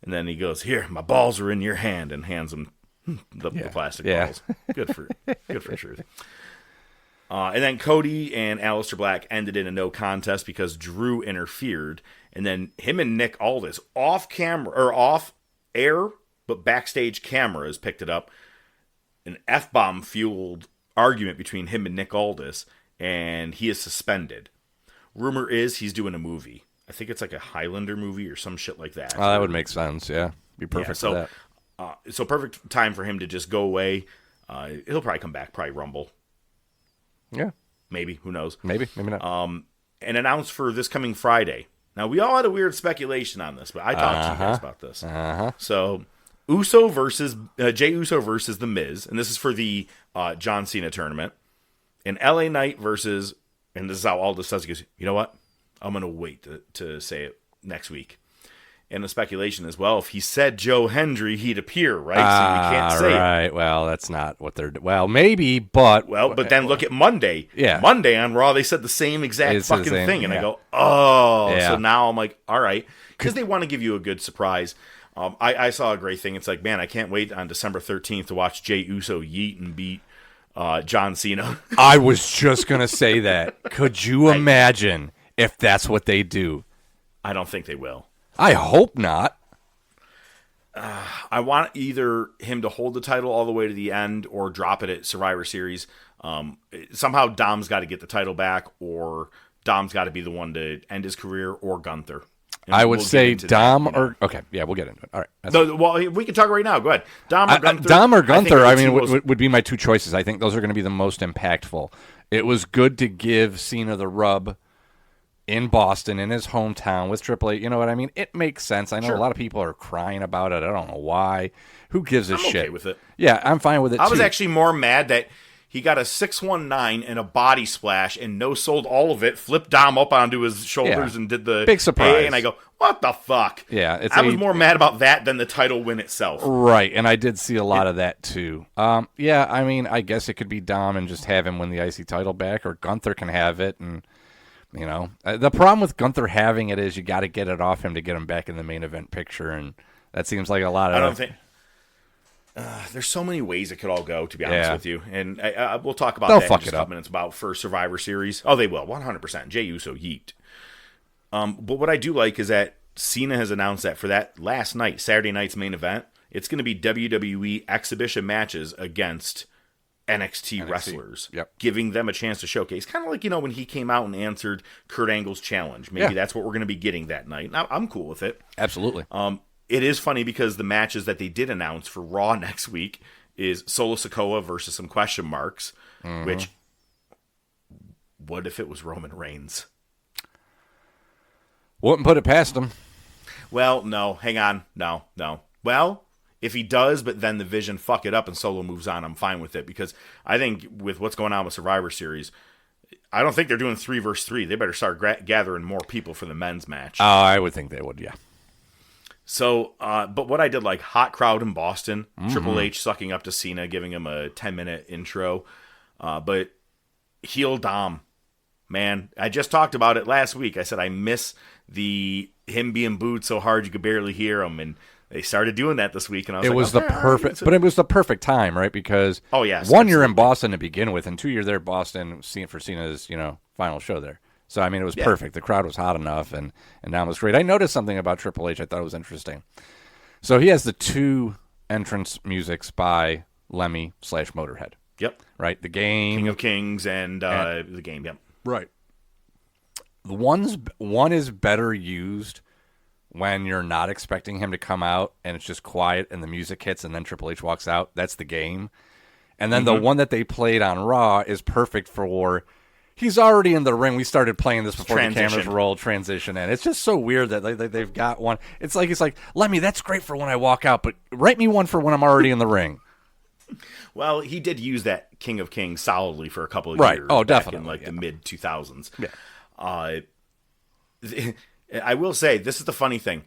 And then he goes, here, my balls are in your hand, and hands him the plastic balls. Good for truth. And then Cody and Aleister Black ended in a no contest because Drew interfered. And then him and Nick Aldis off air, but backstage cameras picked it up. An F-bomb fueled argument between him and Nick Aldis, and he is suspended. Rumor is he's doing a movie. I think it's like a Highlander movie or some shit like that. Oh, that would make sense. Yeah, be perfect for that. So perfect time for him to just go away. He'll probably come back, probably Rumble. Yeah, maybe. Who knows? Maybe not. And announced for this coming Friday. Now we all had a weird speculation on this, but I talked to you guys about this. So Jey Uso versus The Miz, and this is for the John Cena tournament. And LA Knight versus, and this is how Aldis says, he goes, you know what? I'm going to wait to say it next week. And the speculation is, well, if he said Joe Hendry, he'd appear, right? So you can't say right. it. Well, that's not what they're... Well, maybe, but... Well, but then look at Monday. Yeah. Monday on Raw, they said the same exact fucking thing. And I go, oh. Yeah. So now I'm like, all right. Because they want to give you a good surprise. I saw a great thing. It's like, man, I can't wait on December 13th to watch Jey Uso yeet and beat John Cena. I was just going to say that. Could you imagine if that's what they do? I don't think they will. I hope not. I want either him to hold the title all the way to the end or drop it at Survivor Series. Somehow Dom's got to get the title back, or Dom's got to be the one to end his career, or Gunther. And I would say Dom or... Okay, yeah, we'll get into it. All right. Well, we can talk right now. Go ahead. Dom or Gunther? Dom or Gunther, I mean, would be my two choices. I think those are going to be the most impactful. It was good to give Cena the rub in Boston, in his hometown, with Triple H. You know what I mean? It makes sense. I know a lot of people are crying about it. I don't know why. Who gives a shit? I'm okay with it. Yeah, I'm fine with it, I was actually more mad that he got a 619 and a body splash and no-sold all of it, flipped Dom up onto his shoulders and did the... Big surprise. And I go, what the fuck? Yeah. I was more mad about that than the title win itself. Right, and I did see a lot of that, too. Yeah, I mean, I guess it could be Dom and just have him win the IC title back, or Gunther can have it, and... You know, the problem with Gunther having it is you got to get it off him to get him back in the main event picture, and that seems like a lot of... I don't think... there's so many ways it could all go, to be honest with you. And we'll talk about that in just a couple minutes about for Survivor Series. Oh, they will, 100%. Jey Uso, yeet. But what I do like is that Cena has announced that for that last night, Saturday night's main event, it's going to be WWE exhibition matches against... NXT wrestlers, giving them a chance to showcase. Kind of like, you know, when he came out and answered Kurt Angle's challenge. Maybe that's what we're going to be getting that night. Now, I'm cool with it. Absolutely. It is funny because the matches that they did announce for Raw next week is Solo Sikoa versus some question marks, which, what if it was Roman Reigns? Wouldn't put it past him. Well, no, hang on. No. Well... If he does, but then the Vision fuck it up and Solo moves on, I'm fine with it. Because I think with what's going on with Survivor Series, I don't think they're doing 3 versus 3. They better start gathering more people for the men's match. Oh, I would think they would, yeah. So, but what I did, like, hot crowd in Boston, Triple H sucking up to Cena, giving him a 10-minute intro. But heel Dom, man, I just talked about it last week. I said I miss him being booed so hard you could barely hear him, and they started doing that this week, and I was it was the perfect time, right? Because one, you're in Boston to begin with, and 2, you're there at Boston for Cena's final show there. So I mean, it was perfect. The crowd was hot enough, and Dom was great. I noticed something about Triple H I thought it was interesting. So he has the 2 entrance musics by Lemmy / Motorhead. Yep. Right. The Game, King of Kings, and the Game. Yep. Right. One is better used when you're not expecting him to come out and it's just quiet and the music hits and then Triple H walks out. That's the Game. And then the one that they played on Raw is perfect for he's already in the ring. We started playing this before the cameras rolled, transition in. It's just so weird that they've got one. It's like, Lemmy, that's great for when I walk out, but write me one for when I'm already in the ring. Well, he did use that King of Kings solidly for a couple of years. Oh, definitely. In like the mid-2000s. Yeah. I will say, this is the funny thing.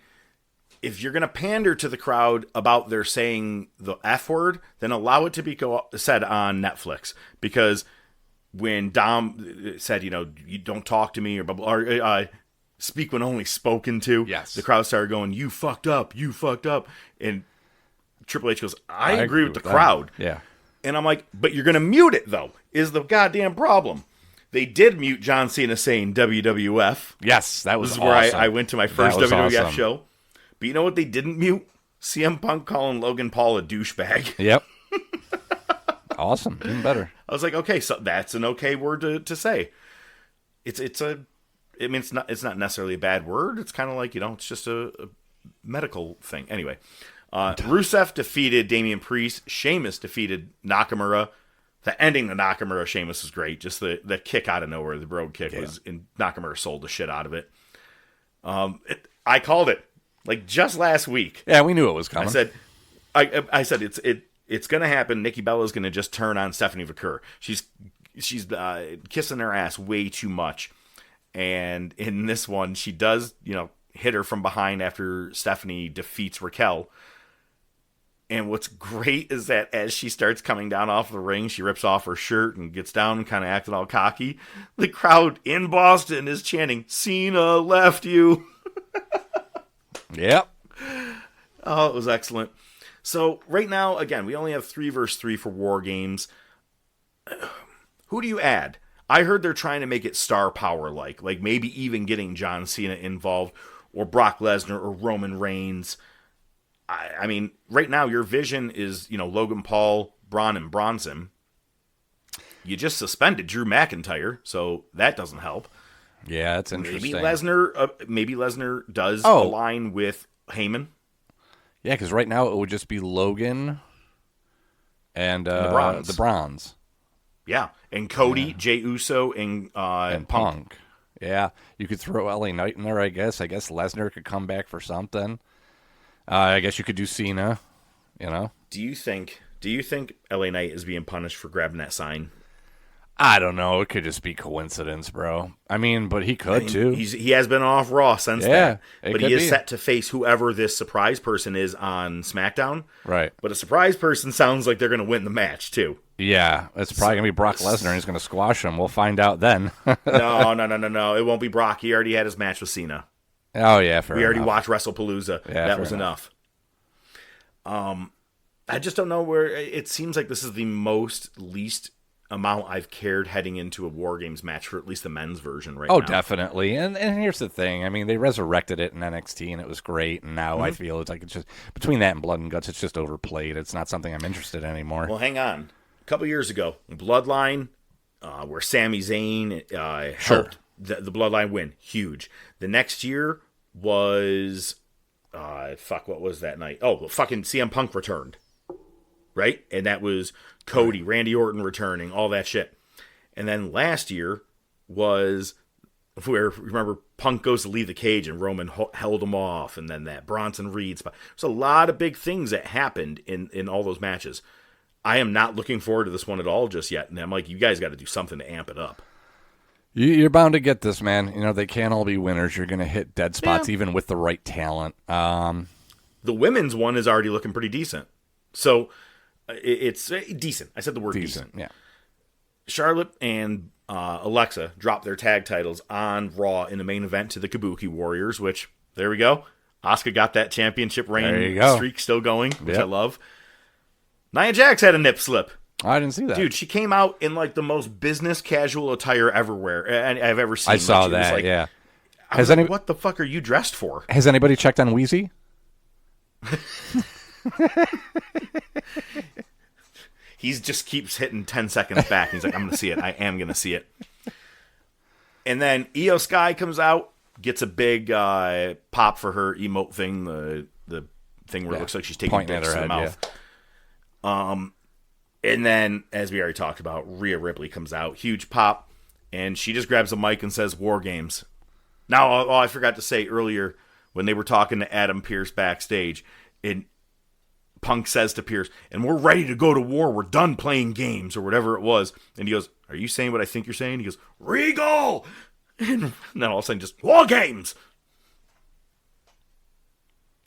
If you're going to pander to the crowd about their saying the F word, then allow it to be said on Netflix. Because when Dom said, you don't talk to me or speak when only spoken to, the crowd started going, you fucked up. And Triple H goes, I agree with the that. crowd. Yeah. And I'm like, but you're going to mute it, though, is the goddamn problem. They did mute John Cena saying WWF. Yes, that was This is awesome. where I went to my first That was WWF awesome. show. But you know what they didn't mute? CM Punk calling Logan Paul a douchebag. Yep. Awesome. Even better. I was like, okay, so that's an okay word to say. It's not necessarily a bad word. It's kind of like, it's just a medical thing. Anyway, Rusev defeated Damian Priest. Sheamus defeated Nakamura. The ending to Nakamura Sheamus was great. Just the kick out of nowhere, the road kick was, and Nakamura sold the shit out of it. I called it like just last week. Yeah, we knew it was coming. I said it's going to happen. Nikki Bella's going to just turn on Stephanie Vaquer. She's kissing her ass way too much. And in this one, she does, hit her from behind after Stephanie defeats Raquel. And what's great is that as she starts coming down off the ring, she rips off her shirt and gets down and kind of acting all cocky. The crowd in Boston is chanting, Cena left you. Yep. Oh, it was excellent. So right now, again, we only have 3 versus 3 for War Games. Who do you add? I heard they're trying to make it star power like maybe even getting John Cena involved or Brock Lesnar or Roman Reigns. I mean, right now your vision is, Logan Paul, Braun, and Bronson. You just suspended Drew McIntyre, so that doesn't help. Yeah, that's interesting. Maybe Lesnar does align with Heyman. Yeah, because right now it would just be Logan and the Bronze. Yeah, and Cody, Jey Uso, and Punk. Yeah, you could throw LA Knight in there, I guess. I guess Lesnar could come back for something. I guess you could do Cena, Do you think LA Knight is being punished for grabbing that sign? I don't know. It could just be coincidence, bro. I mean, but he could too. He has been off Raw since that. But he is be. set to face whoever this surprise person is on SmackDown. Right. But a surprise person sounds like they're going to win the match too. Yeah, it's probably going to be Brock Lesnar, and he's going to squash him. We'll find out then. No. It won't be Brock. He already had his match with Cena. Oh, yeah, fair We already enough. watched WrestlePalooza. Yeah, that was enough. I just don't know where... It seems like this is the least amount I've cared heading into a War Games match for at least the men's version right now. Oh, definitely. And here's the thing. I mean, they resurrected it in NXT, and it was great. And now I feel it's just... Between that and Blood and Guts, it's just overplayed. It's not something I'm interested in anymore. Well, hang on. A couple years ago, Bloodline, where Sami Zayn helped the Bloodline win. Huge. The next year was... what was that night? Oh, fucking CM Punk returned. Right? And that was Cody, Randy Orton returning, all that shit. And then last year was where, remember, Punk goes to leave the cage and Roman held him off, and then that Bronson Reed spot. There's a lot of big things that happened in all those matches. I am not looking forward to this one at all just yet. And I'm like, you guys got to do something to amp it up. You're bound to get this, man. They can't all be winners. You're going to hit dead spots even with the right talent. The women's one is already looking pretty decent. So it's decent. I said the word decent. Yeah. Charlotte and Alexa dropped their tag titles on Raw in the main event to the Kabuki Warriors, which, there we go. Asuka got that championship reign streak still going, which I love. Nia Jax had a nip slip. I didn't see that. Dude, she came out in like the most business casual attire everywhere I've ever seen. I saw that, yeah. What the fuck are you dressed for? Has anybody checked on Wheezy? He just keeps hitting 10 seconds back. He's like, I'm going to see it. I am going to see it. And then Io Sky comes out, gets a big pop for her emote thing, the thing where it looks like she's taking dicks to the mouth. Yeah. And then, as we already talked about, Rhea Ripley comes out, huge pop, and she just grabs a mic and says, War Games. Now, I forgot to say earlier, when they were talking to Adam Pearce backstage, and Punk says to Pearce, and we're ready to go to war, we're done playing games, or whatever it was. And he goes, are you saying what I think you're saying? He goes, Regal! And then all of a sudden, just, War Games!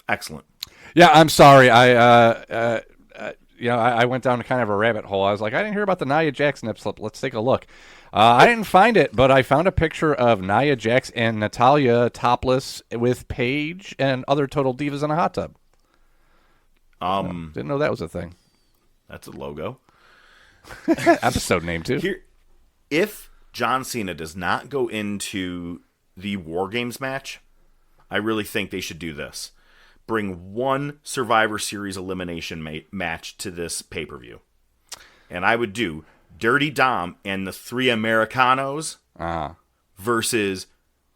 Excellent. Yeah, I'm sorry. I went down kind of a rabbit hole. I was like, I didn't hear about the Nia Jax nip slip. Let's take a look. I didn't find it, but I found a picture of Nia Jax and Natalya topless with Paige and other Total Divas in a hot tub. Didn't know that was a thing. That's a logo. Episode name, too. Here, if John Cena does not go into the War Games match, I really think they should do this. Bring one Survivor Series elimination match to this pay-per-view. And I would do Dirty Dom and the Three Americanos versus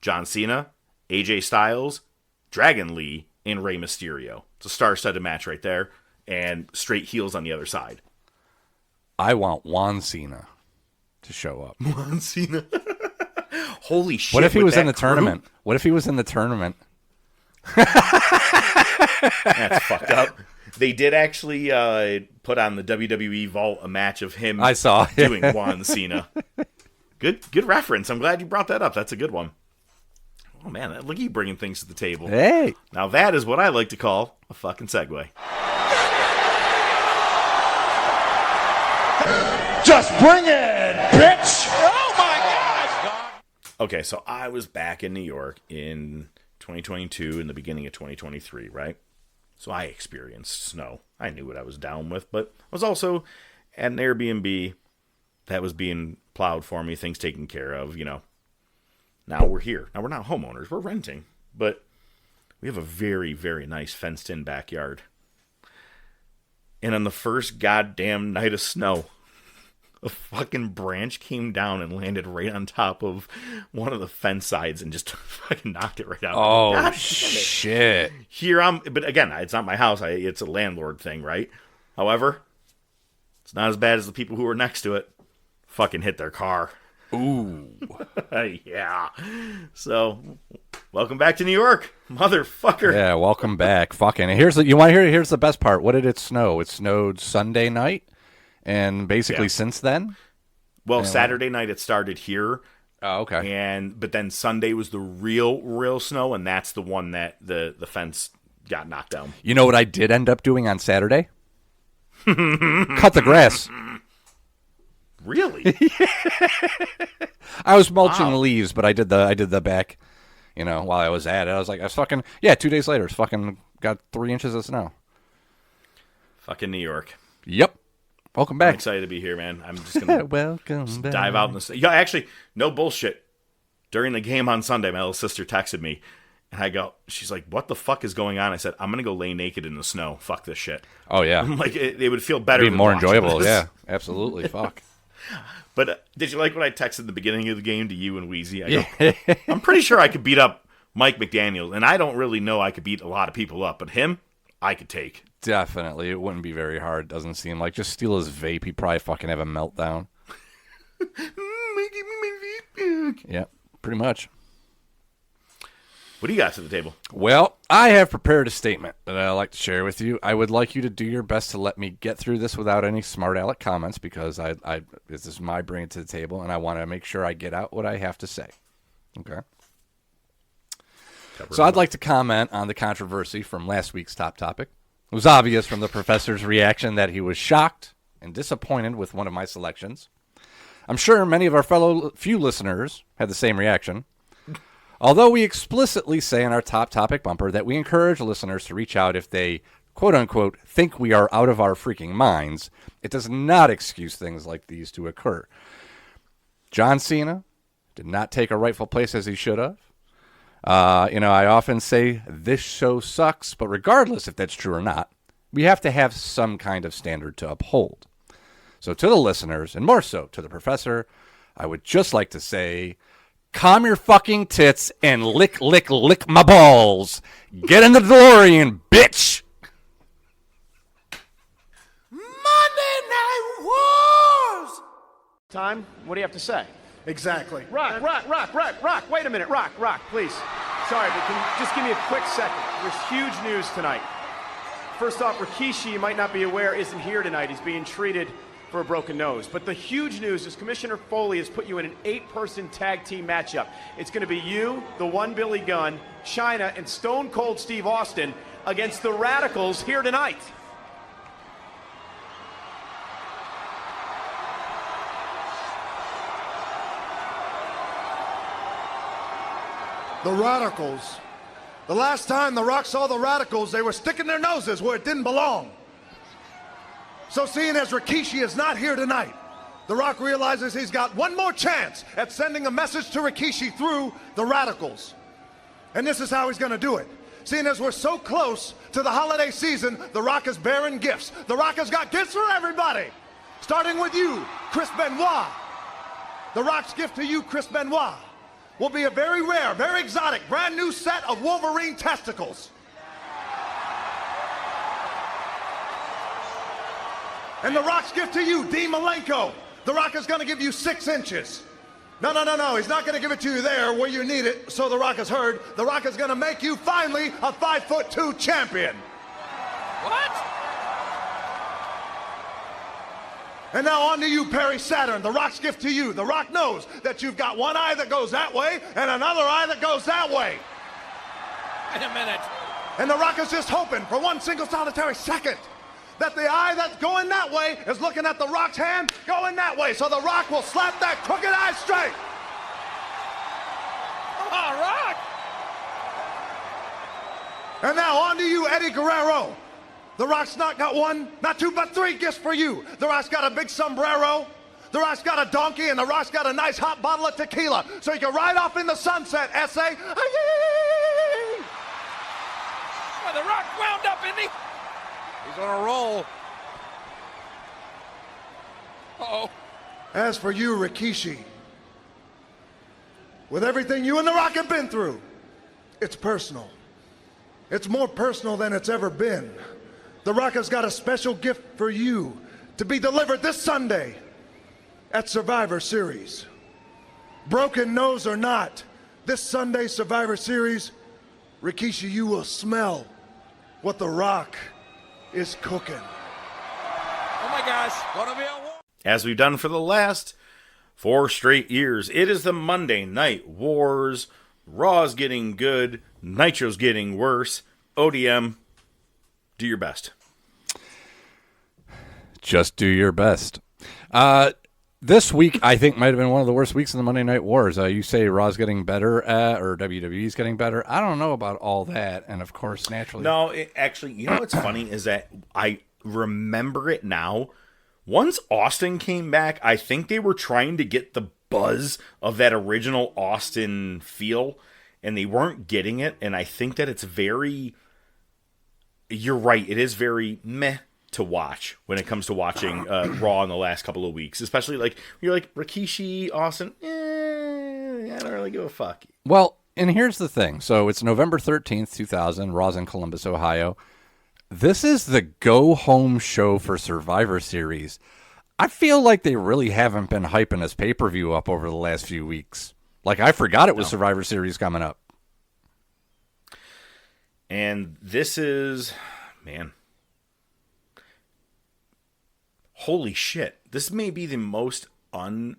John Cena, AJ Styles, Dragon Lee, and Rey Mysterio. It's a star-studded match right there, and straight heels on the other side. I want Juan Cena to show up. Juan Cena. Holy shit. What if he was in the crew? tournament? What if he was in the tournament? That's fucked up. They did actually put on the WWE Vault a match of him I saw doing Juan Cena. Good reference. I'm glad you brought that up. That's a good one. Oh, man. Look at you bringing things to the table. Hey. Now, that is what I like to call a fucking segue. Just bring it, bitch! Oh my God! Okay, so I was back in New York in 2022 and the beginning of 2023, right? So I experienced snow. I knew what I was down with, but I was also at an Airbnb that was being plowed for me, things taken care of, you know. Now we're here. Now we're not homeowners, we're renting, but we have a very, very nice fenced-in backyard. And on the first goddamn night of snow, a fucking branch came down and landed right on top of one of the fence sides and just fucking knocked it right out. Oh, God, shit. Here but again, it's not my house. It's a landlord thing, right? However, it's not as bad as the people who were next to it. Fucking hit their car. Ooh. Yeah. So, welcome back to New York, motherfucker. Yeah, welcome back. Fucking. You want to hear? Here's the best part. What did it snow? It snowed Sunday night. And basically since then? Well, Saturday night it started here. Oh, okay. But then Sunday was the real snow, and that's the one that the fence got knocked down. You know what I did end up doing on Saturday? Cut the grass. Really? I was mulching the leaves, but I did the back, while I was at it. I was 2 days later, it's fucking got 3 inches of snow. Fucking New York. Yep. Welcome back. I'm excited to be here, man. I'm just going to welcome back. Dive out in the... Yeah, actually, no bullshit. During the game on Sunday, my little sister texted me, and she's like, what the fuck is going on? I said, I'm going to go lay naked in the snow. Fuck this shit. Oh, yeah. I'm like, it would feel better. It'd be more enjoyable, this. yeah. Absolutely, fuck. But did you like what I texted at the beginning of the game to you and Wheezy? I'm pretty sure I could beat up Mike McDaniel, and I don't really know I could beat a lot of people up, but him, I could take. Definitely. It wouldn't be very hard, doesn't seem like. Just steal his vape. He'd probably fucking have a meltdown. Yeah, pretty much. What do you got to the table? Well, I have prepared a statement that I'd like to share with you. I would like you to do your best to let me get through this without any smart aleck comments because this is my bringing to the table, and I want to make sure I get out what I have to say. Okay? So I'd like to comment on the controversy from last week's Top Topic. It was obvious from the professor's reaction that he was shocked and disappointed with one of my selections. I'm sure many of our few listeners had the same reaction. Although we explicitly say in our Top Topic bumper that we encourage listeners to reach out if they, quote-unquote, think we are out of our freaking minds, it does not excuse things like these to occur. John Cena did not take a rightful place as he should have. I often say this show sucks, but regardless if that's true or not, we have to have some kind of standard to uphold. So to the listeners, and more so to the professor, I would just like to say, calm your fucking tits and lick my balls. Get in the DeLorean, bitch! Monday Night Wars! Time? What do you have to say? Exactly. Rock. Wait a minute. Rock, please. Sorry, but can you just give me a quick second? There's huge news tonight. First off, Rikishi, you might not be aware, isn't here tonight. He's being treated for a broken nose. But the huge news is Commissioner Foley has put you in an 8-person tag team matchup. It's going to be you, the one Billy Gunn, China, and Stone Cold Steve Austin against the Radicals here tonight. The Radicals. The last time The Rock saw the Radicals, they were sticking their noses where it didn't belong. So seeing as Rikishi is not here tonight, The Rock realizes he's got one more chance at sending a message to Rikishi through the Radicals. And this is how he's going to do it. Seeing as we're so close to the holiday season, The Rock is bearing gifts. The Rock has got gifts for everybody. Starting with you, Chris Benoit. The Rock's gift to you, Chris Benoit, will be a very rare, very exotic, brand new set of Wolverine testicles. And The Rock's gift to you, Dean Malenko. The Rock is going to give you 6 inches. No. He's not going to give it to you there where you need it, so The Rock has heard. The Rock is going to make you finally a 5'2" champion. What? And now on to you, Perry Saturn. The Rock's gift to you. The Rock knows that you've got one eye that goes that way and another eye that goes that way. Wait a minute. And The Rock is just hoping for one single solitary second that the eye that's going that way is looking at The Rock's hand going that way, so The Rock will slap that crooked eye straight. Oh, Rock! And now on to you, Eddie Guerrero. The Rock's not got one, not two, but 3 gifts for you. The Rock's got a big sombrero. The Rock's got a donkey, and The Rock's got a nice hot bottle of tequila, so you can ride off in the sunset, S.A. Well, The Rock wound up, isn't he? He's on a roll. Uh-oh. As for you, Rikishi, with everything you and The Rock have been through, it's personal. It's more personal than it's ever been. The Rock has got a special gift for you to be delivered this Sunday at Survivor Series. Broken nose or not, this Sunday Survivor Series, Rikishi, you will smell what The Rock is cooking. Oh my gosh, gonna be a war. As we've done for the last 4 straight years, it is the Monday Night Wars. Raw's getting good, Nitro's getting worse. ODM, do your best. Just do your best. This week, I think, might have been one of the worst weeks in the Monday Night Wars. You say Raw's getting better, or WWE's getting better. I don't know about all that, and of course, naturally. No, actually, you know what's funny is that I remember it now. Once Austin came back, I think they were trying to get the buzz of that original Austin feel, and they weren't getting it, and I think that it's very... You're right, it is very meh to watch when it comes to watching Raw in the last couple of weeks, especially like you're like Rikishi, Austin. I don't really give a fuck. Well, and here's the thing. So it's November 13th, 2000. Raw's in Columbus, Ohio. This is the go-home show for Survivor Series. I feel like they really haven't been hyping this pay-per-view up over the last few weeks. Like, I forgot it was Survivor Series coming up. And this is, man, holy shit. This may be the most unmemorable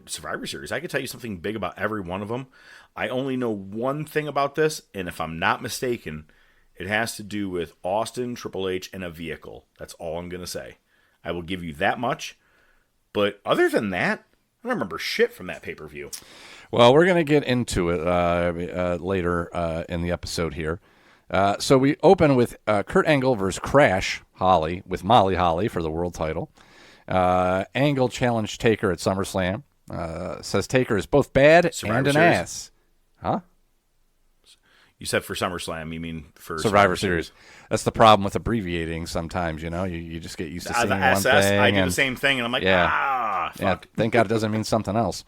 Survivor Series. I could tell you something big about every one of them. I only know one thing about this, and if I'm not mistaken, it has to do with Austin, Triple H, and a vehicle. That's all I'm going to say. I will give you that much. But other than that, I don't remember shit from that pay-per-view. Well, we're going to get into it later in the episode here. So we open with Kurt Angle versus Crash Holly with Molly Holly for the world title. Angle challenged Taker at SummerSlam. Says Taker is both bad and an ass. Huh? You said for SummerSlam, you mean for Survivor Series. That's the problem with abbreviating sometimes, you know. You just get used to saying one SS, thing. I do the same thing, and I'm like, fuck. Yeah, thank God it doesn't mean something else.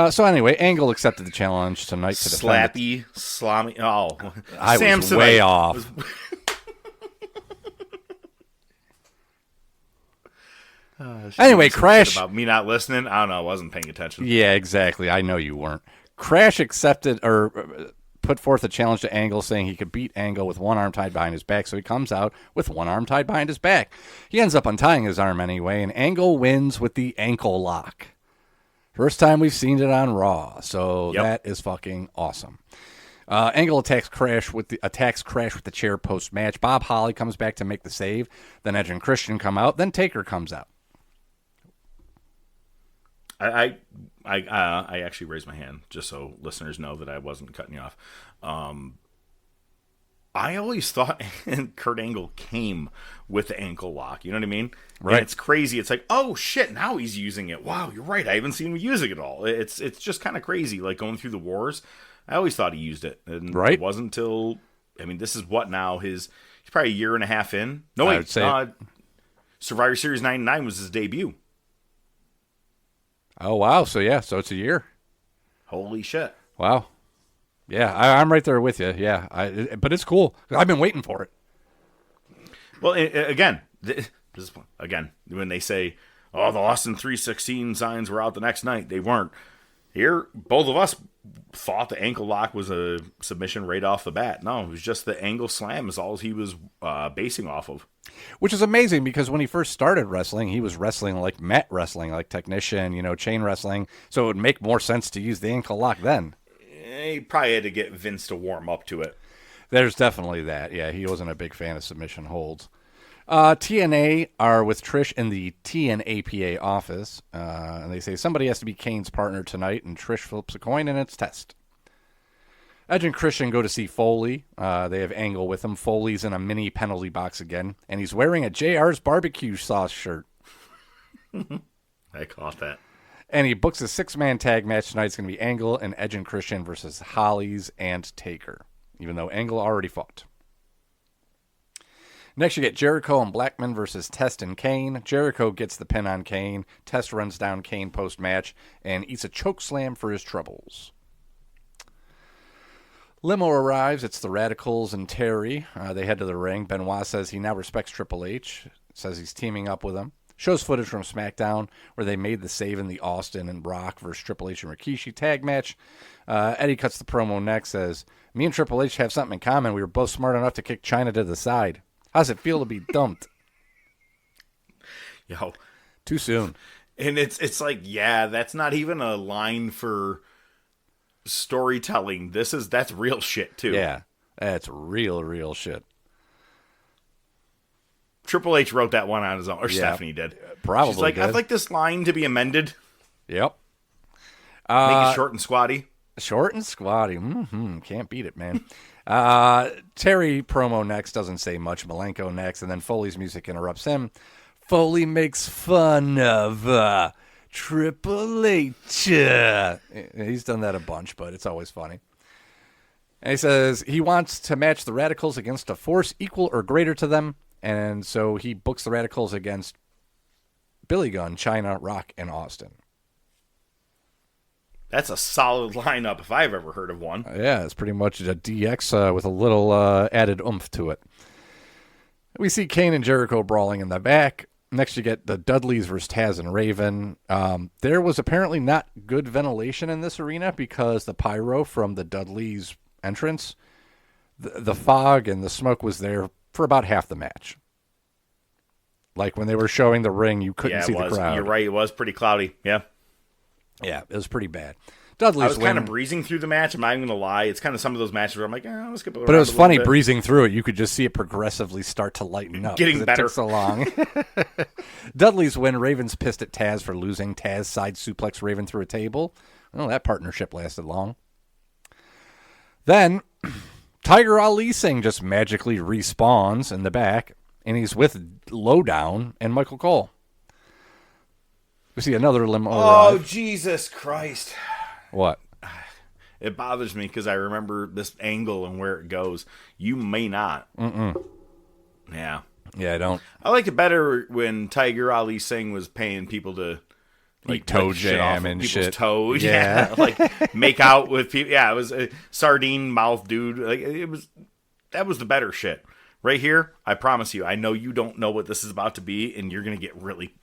So anyway, Angle accepted the challenge tonight to defend Slappy, Slimy. Oh, I was way off. Anyway, Crash. About me not listening. I don't know. I wasn't paying attention. Yeah, exactly. I know you weren't. Crash accepted or put forth a challenge to Angle, saying he could beat Angle with one arm tied behind his back. So he comes out with one arm tied behind his back. He ends up untying his arm anyway, and Angle wins with the ankle lock. First time we've seen it on Raw, so that is fucking awesome. Angle attacks Crash with the chair post match. Bob Holly comes back to make the save. Then Edge and Christian come out. Then Taker comes out. I actually raised my hand just so listeners know that I wasn't cutting you off. I always thought Kurt Angle came with the ankle lock. You know what I mean? Right. And it's crazy. It's like, oh shit, now he's using it. Wow, you're right. I haven't seen him using it all. It's just kind of crazy. Like going through the wars, I always thought he used it. And right. It wasn't until, I mean, this is what now? He's probably a year and a half in. No, wait. Survivor Series 99 was his debut. Oh, wow. So it's a year. Holy shit. Wow. Yeah, I'm right there with you. Yeah, but it's cool. I've been waiting for it. Well, again, when they say, "Oh, the Austin 316 signs were out the next night," they weren't. Here, both of us thought the ankle lock was a submission right off the bat. No, it was just the angle slam is all he was basing off of. Which is amazing because when he first started wrestling, he was wrestling like mat wrestling, like technician, chain wrestling. So it would make more sense to use the ankle lock then. He probably had to get Vince to warm up to it. There's definitely that. Yeah, he wasn't a big fan of submission holds. TNA are with Trish in the TNAPA office, and they say somebody has to be Kane's partner tonight, and Trish flips a coin, and it's Test. Edge and Christian go to see Foley. They have Angle with him. Foley's in a mini penalty box again, and he's wearing a JR's barbecue sauce shirt. I caught that. And he books a 6-man tag match tonight. It's going to be Angle and Edge and Christian versus Hollies and Taker, even though Angle already fought. Next, you get Jericho and Blackman versus Test and Kane. Jericho gets the pin on Kane. Test runs down Kane post-match and eats a choke slam for his troubles. Limo arrives. It's the Radicals and Terry. They head to the ring. Benoit says he now respects Triple H. Says he's teaming up with him. Shows footage from SmackDown where they made the save in the Austin and Brock versus Triple H and Rikishi tag match. Eddie cuts the promo next, says, "Me and Triple H have something in common. We were both smart enough to kick China to the side. How's it feel to be dumped?" Yo. Too soon. And it's like, yeah, that's not even a line for storytelling. That's real shit, too. Yeah, that's real shit. Triple H wrote that one on his own, or Stephanie did. Probably. She's like, did. I'd like this line to be amended. Yep. Make it short and squatty. Short and squatty. Can't beat it, man. Terry promo next, doesn't say much. Malenko next, and then Foley's music interrupts him. Foley makes fun of Triple H. He's done that a bunch, but it's always funny. And he says he wants to match the Radicals against a force equal or greater to them. And so he books the Radicals against Billy Gunn, China, Rock, and Austin. That's a solid lineup if I've ever heard of one. Yeah, it's pretty much a DX with a little added oomph to it. We see Kane and Jericho brawling in the back. Next, you get the Dudleys versus Taz and Raven. There was apparently not good ventilation in this arena because the pyro from the Dudleys' entrance, the fog and the smoke was there for about half the match. Like when they were showing the ring, you couldn't see the crowd. You're right. It was pretty cloudy. Yeah. Yeah, it was pretty bad. Dudley's I was kind of breezing through the match. I'm not even going to lie. It's kind of some of those matches where I'm like, let's skip it. But it was funny breezing through it. You could just see it progressively start to lighten up. Getting better. It took so long. Dudley's win. Raven's pissed at Taz for losing. Taz side suplex Raven through a table. Well, that partnership lasted long. Then Tiger Ali Singh just magically respawns in the back, and he's with Lowdown and Michael Cole. We see another limo arrive. Oh, Jesus Christ. What? It bothers me because I remember this angle and where it goes. You may not. Yeah. Yeah, I don't. I liked it better when Tiger Ali Singh was paying people to like toe jam and people's shit. Toes. Yeah. Like make out with people. Yeah, it was a sardine mouth dude. Like that was the better shit. Right here, I promise you, I know you don't know what this is about to be, and you're going to get really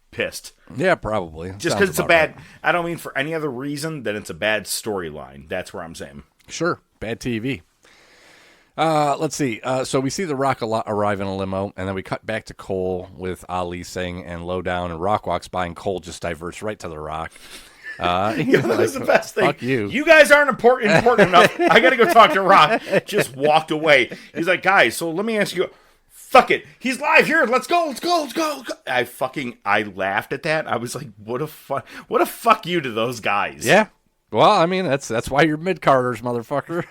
pissed. Yeah, probably. Just because it's a bad, right. I don't mean for any other reason than it's a bad storyline. That's where I'm saying. Sure. Bad TV. Let's see. So we see The Rock arrive in a limo, and then we cut back to Cole with Ali Singh and Lowdown, and Rock walks by, and Cole just diverts right to The Rock. That was the best thing. Fuck you. You guys aren't important enough. I got to go talk to Rock. Just walked away. He's like, guys, so let me ask you. Fuck it. He's live here. Let's go. I laughed at that. I was like, what a fuck you to those guys. Yeah. Well, I mean, that's why you're mid-carders, motherfucker.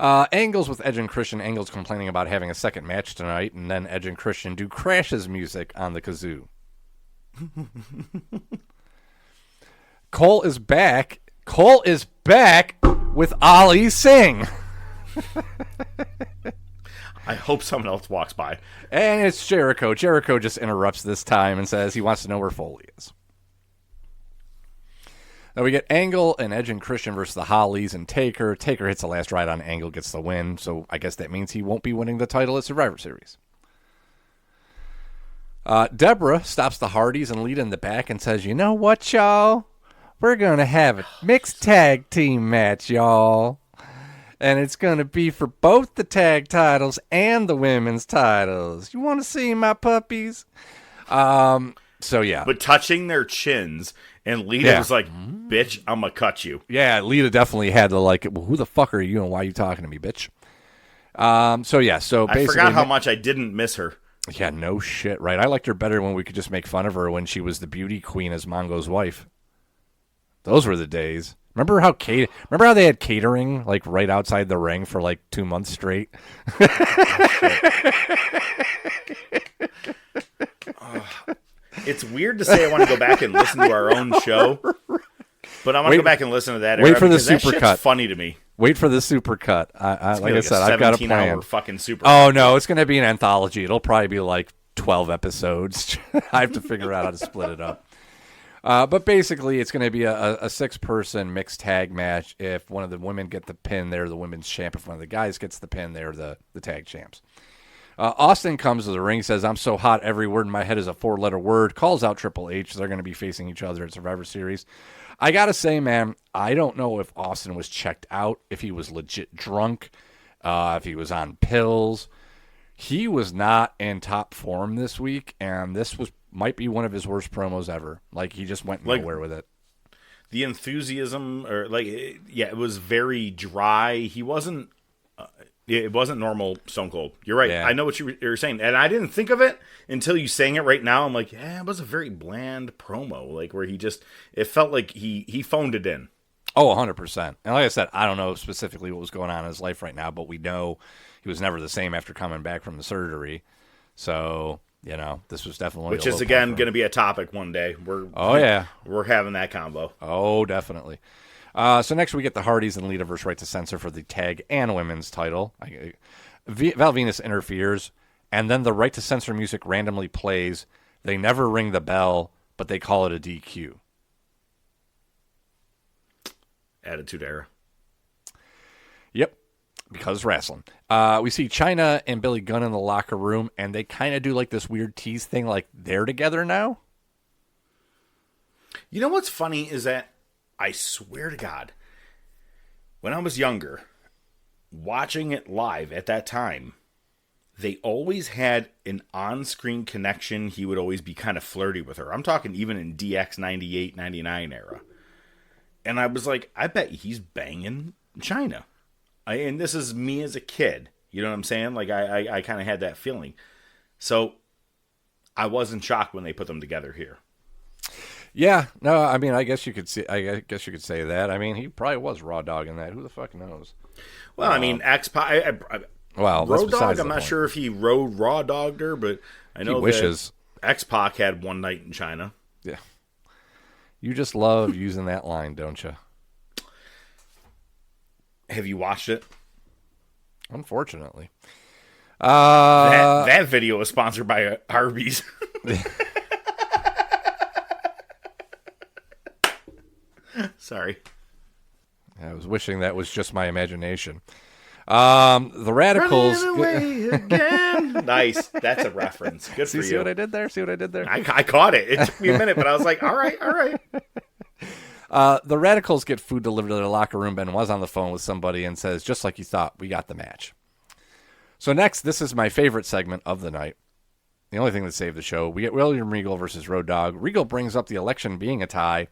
Angle's with Edge and Christian. Angle's complaining about having a second match tonight, and then Edge and Christian do Crash's music on the kazoo. Cole is back. Cole is back with Ali Singh. I hope someone else walks by. And it's Jericho. Jericho just interrupts this time and says he wants to know where Foley is. Now we get Angle and Edge and Christian versus the Hollies and Taker. Taker hits the last ride on Angle, gets the win. So I guess that means he won't be winning the title at Survivor Series. Deborah stops the Hardys and Lita in the back and says, you know what, y'all? We're going to have a mixed tag team match, y'all. And it's going to be for both the tag titles and the women's titles. You want to see my puppies? So, yeah. But touching their chins, and Lita was like, bitch, I'm going to cut you. Yeah, Lita definitely had to like, well, who the fuck are you and why are you talking to me, bitch? So basically. I forgot how much I didn't miss her. Yeah, no shit, right? I liked her better when we could just make fun of her when she was the beauty queen as Mongo's wife. Those were the days. Remember how they had catering like right outside the ring for like 2 months straight? It's weird to say I want to go back and listen to our own show, but I'm going to go back and listen to that. Wait for the super cut. Funny to me. Wait for the super cut. Like I said, I've got a plan. Fucking super. Oh no, it's going to be an anthology. It'll probably be like 12 episodes. I have to figure out how to split it up. But basically, it's going to be a 6-person mixed tag match. If one of the women get the pin, they're the women's champ. If one of the guys gets the pin, they're the tag champs. Austin comes to the ring, says, I'm so hot, every word in my head is a 4-letter word, calls out Triple H. They're going to be facing each other at Survivor Series. I got to say, man, I don't know if Austin was checked out, if he was legit drunk, if he was on pills. He was not in top form this week, and this might be one of his worst promos ever. Like, he just went nowhere with it. The enthusiasm, it was very dry. He wasn't... it wasn't normal Stone Cold. You're right. Yeah. I know what you were saying. And I didn't think of it until you saying it right now. I'm like, yeah, it was a very bland promo. Like, where it felt like he phoned it in. Oh, 100%. And like I said, I don't know specifically what was going on in his life right now, but we know he was never the same after coming back from the surgery. So, this was definitely Which is, again, going to be a topic one day. We're having that combo. Oh, definitely. So next we get the Hardys and Lita versus Right to Censor for the tag and women's title. Val Venus interferes, and then the Right to Censor music randomly plays. They never ring the bell, but they call it a DQ. Attitude Era. Yep, because wrestling. We see Chyna and Billy Gunn in the locker room, and they kind of do like this weird tease thing, like they're together now. You know what's funny is that I swear to God, when I was younger, watching it live at that time, they always had an on-screen connection. He would always be kind of flirty with her. I'm talking even in DX 98, 99 era. And I was like, I bet he's banging Chyna. And this is me as a kid. You know what I'm saying? Like, I kind of had that feeling. So I wasn't shocked when they put them together here. Yeah, no, I mean, I guess you could say that. I mean, he probably was Raw Dog in that. Who the fuck knows? Well, I mean, X-Pac. Road Dog. I'm not sure if he rode Raw Dogged her, but I know he wishes. X-Pac had one night in China. Yeah, you just love using that line, don't you? Have you watched it? Unfortunately, that video was sponsored by Arby's. Sorry. I was wishing that was just my imagination. The Radicals. Running away again. Nice. That's a reference. Good for you. See what I did there? I caught it. It took me a minute, but I was like, all right. The Radicals get food delivered to their locker room. Ben was on the phone with somebody and says, just like you thought, we got the match. So next, this is my favorite segment of the night. The only thing that saved the show. We get William Regal versus Road Dogg. Regal brings up the election being a tie.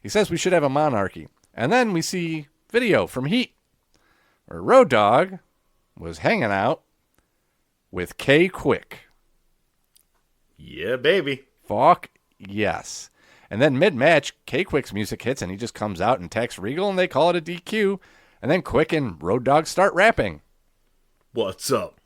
He says we should have a monarchy. And then we see video from Heat, where Road Dogg was hanging out with K Quick. Yeah, baby. Fuck yes. And then mid-match, K Quick's music hits, and he just comes out and attacks Regal, and they call it a DQ. And then Quick and Road Dogg start rapping. What's up?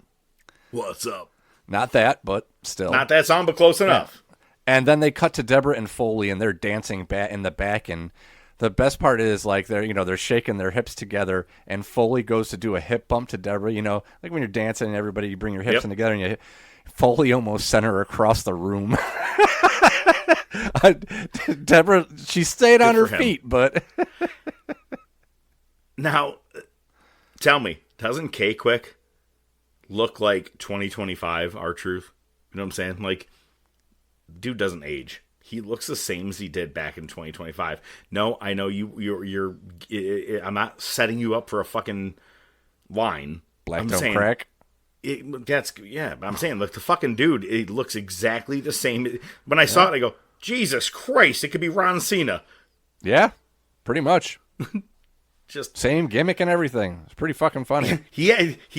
What's up? Not that, but still. Not that song, but close enough. And then they cut to Deborah and Foley, and they're dancing in the back. And the best part is, like, they're shaking their hips together, and Foley goes to do a hip bump to Deborah. You know, like when you're dancing, and everybody, you bring your hips in together, and Foley almost sent her across the room. Deborah, she stayed on her feet, but... Now, tell me, doesn't K-Quick look like 2025 R-Truth? You know what I'm saying? Like, dude doesn't age. He looks the same as he did back in 2025. No, I know you're I'm not setting you up for a fucking line. Black don't crack. But I'm saying, look, the fucking dude, it looks exactly the same. When I saw it, I go, Jesus Christ, it could be Ron Cena. Yeah, pretty much. Just same gimmick and everything. It's pretty fucking funny. he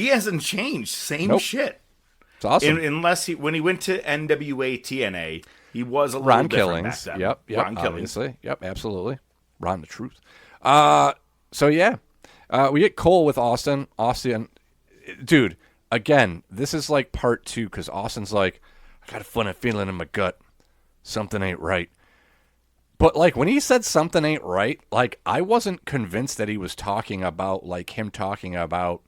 hasn't changed. Same shit. It's awesome. Unless when he went to NWA TNA, he was a little Ron different Killings. back then. Yep, Ron Killings. obviously. Yep, absolutely. Ron the Truth. We get Cole with Austin. Austin, dude, again, this is like part 2 because Austin's like, I got a funny feeling in my gut. Something ain't right. But, like, when he said something ain't right, like, I wasn't convinced that he was talking about, like, him talking about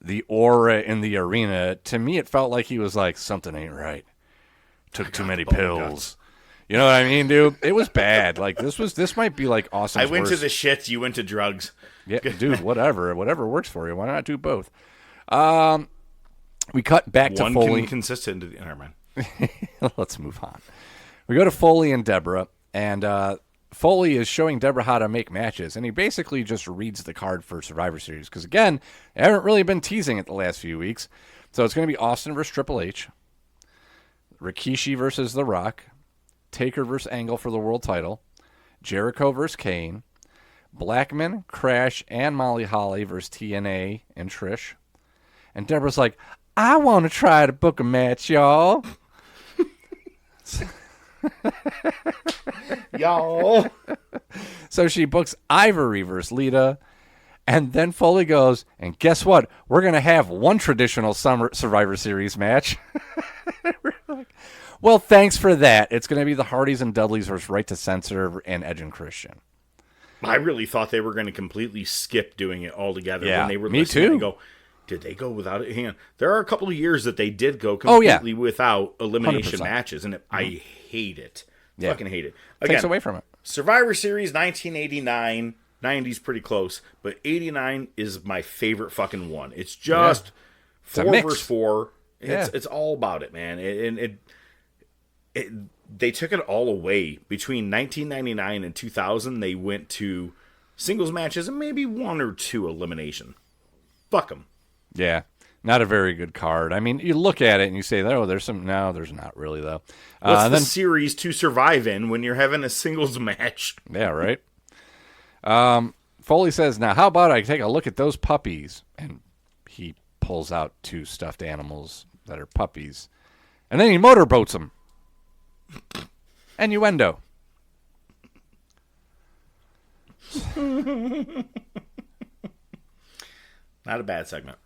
the aura in the arena. To me, it felt like he was like, something ain't right. Took too many pills. You know what I mean, dude? It was bad. Like, this might be, like, Austin's I went worst. to the shits, you went to drugs. Yeah, dude, whatever works for you. Why not do both? We cut back to Foley. One consistent. Never mind. Let's move on. We go to Foley and Deborah. And Foley is showing Deborah how to make matches, and he basically just reads the card for Survivor Series. Because, again, they haven't really been teasing it the last few weeks. So it's going to be Austin versus Triple H, Rikishi versus The Rock, Taker versus Angle for the world title, Jericho versus Kane, Blackman, Crash, and Molly Holly versus TNA and Trish. And Deborah's like, I want to try to book a match, y'all. Y'all. So she books Ivory versus Lita, and then Foley goes, and guess what? We're going to have one traditional summer Survivor Series match. Like, well, thanks for that. It's going to be the Hardys and Dudleys versus Right to Censor and Edge and Christian. I really thought they were going to completely skip doing it altogether. Yeah, when they were me listening too. and go, did they go without it? Hang on. There are a couple of years that they did go completely without elimination 100%. matches, and I hate it. Yeah. Fucking hate it. Again, Takes away from it. Survivor Series 1989, 90's pretty close, but 89 is my favorite fucking one. It's just 4 versus 4. It's all about it, man. They took it all away. Between 1999 and 2000, they went to singles matches and maybe 1 or 2 elimination. Fuck them. Yeah, not a very good card. I mean, you look at it and you say, oh, there's some. No, there's not really, though. What's the series to survive in when you're having a singles match? Yeah, right? Foley says, now, how about I take a look at those puppies? And he pulls out 2 stuffed animals that are puppies. And then he motorboats them. Innuendo. Not a bad segment.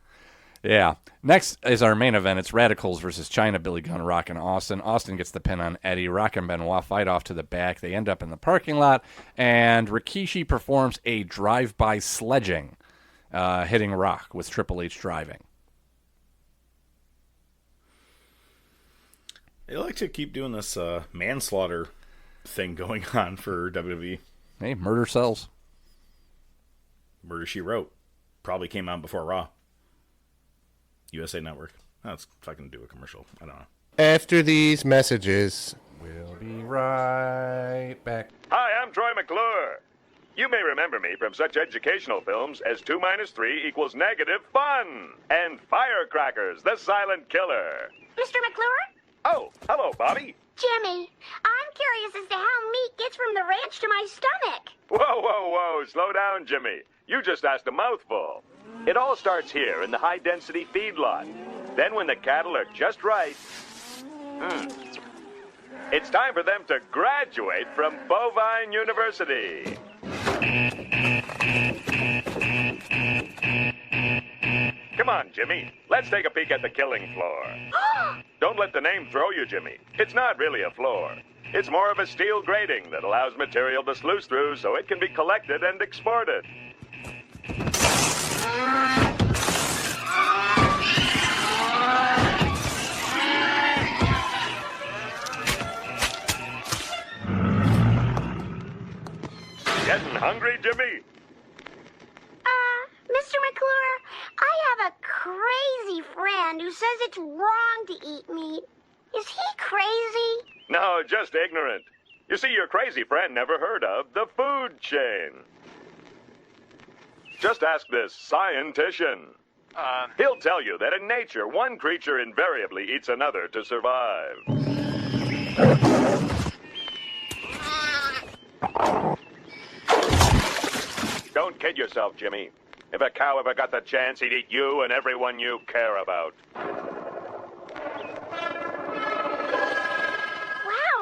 Yeah. Next is our main event. It's Radicals versus China, Billy Gunn, Rock, and Austin. Austin gets the pin on Eddie. Rock and Benoit fight off to the back. They end up in the parking lot, and Rikishi performs a drive-by sledging, hitting Rock with Triple H driving. They like to keep doing this manslaughter thing going on for WWE. Hey, murder sells. Murder, She Wrote. Probably came out before Raw. USA Network. Let's fucking do a commercial. I don't know. After these messages, we'll be right back. Hi, I'm Troy McClure. You may remember me from such educational films as 2 - 3 = -fun and Firecrackers, the Silent Killer. Mr. McClure? Oh, hello, Bobby. Jimmy, I'm curious as to how meat gets from the ranch to my stomach. Whoa. Slow down, Jimmy. You just asked a mouthful. It all starts here in the high-density feedlot. Then when the cattle are just right, it's time for them to graduate from Bovine University. Come on, Jimmy. Let's take a peek at the killing floor. Don't let the name throw you, Jimmy. It's not really a floor. It's more of a steel grating that allows material to sluice through so it can be collected and exported. Getting hungry, Jimmy? Mr. McClure, I have a crazy friend who says it's wrong to eat meat. Is he crazy? No, just ignorant. You see, your crazy friend never heard of the food chain. Just ask this scientician. He'll tell you that in nature, one creature invariably eats another to survive. Don't kid yourself, Jimmy. If a cow ever got the chance, he'd eat you and everyone you care about. Wow,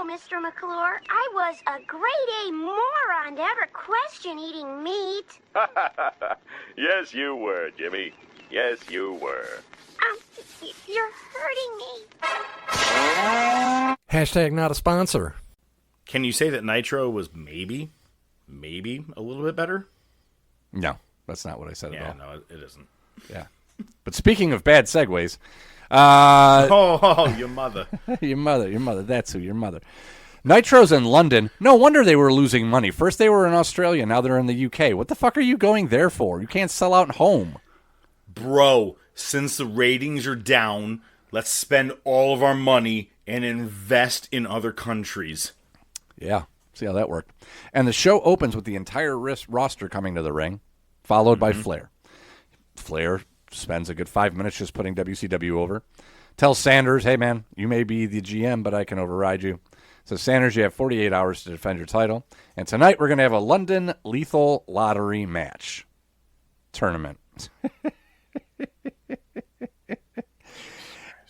Mr. McClure, I was a grade A moron to ever question eating meat. Yes, you were, Jimmy. Yes, you were. You're hurting me. Hashtag not a sponsor. Can you say that Nitro was maybe a little bit better? No, that's not what I said at all. Yeah, no, it isn't. Yeah. But speaking of bad segues, your mother. your mother. That's who, your mother. Nitro's in London. No wonder they were losing money. First they were in Australia, now they're in the UK. What the fuck are you going there for? You can't sell out home. Bro, since the ratings are down, let's spend all of our money and invest in other countries. Yeah, see how that worked. And the show opens with the entire roster coming to the ring, followed by Flair. Flair spends a good 5 minutes just putting WCW over. Tells Sanders, hey, man, you may be the GM, but I can override you. So, Sanders, you have 48 hours to defend your title. And tonight we're going to have a London Lethal Lottery match. Tournament.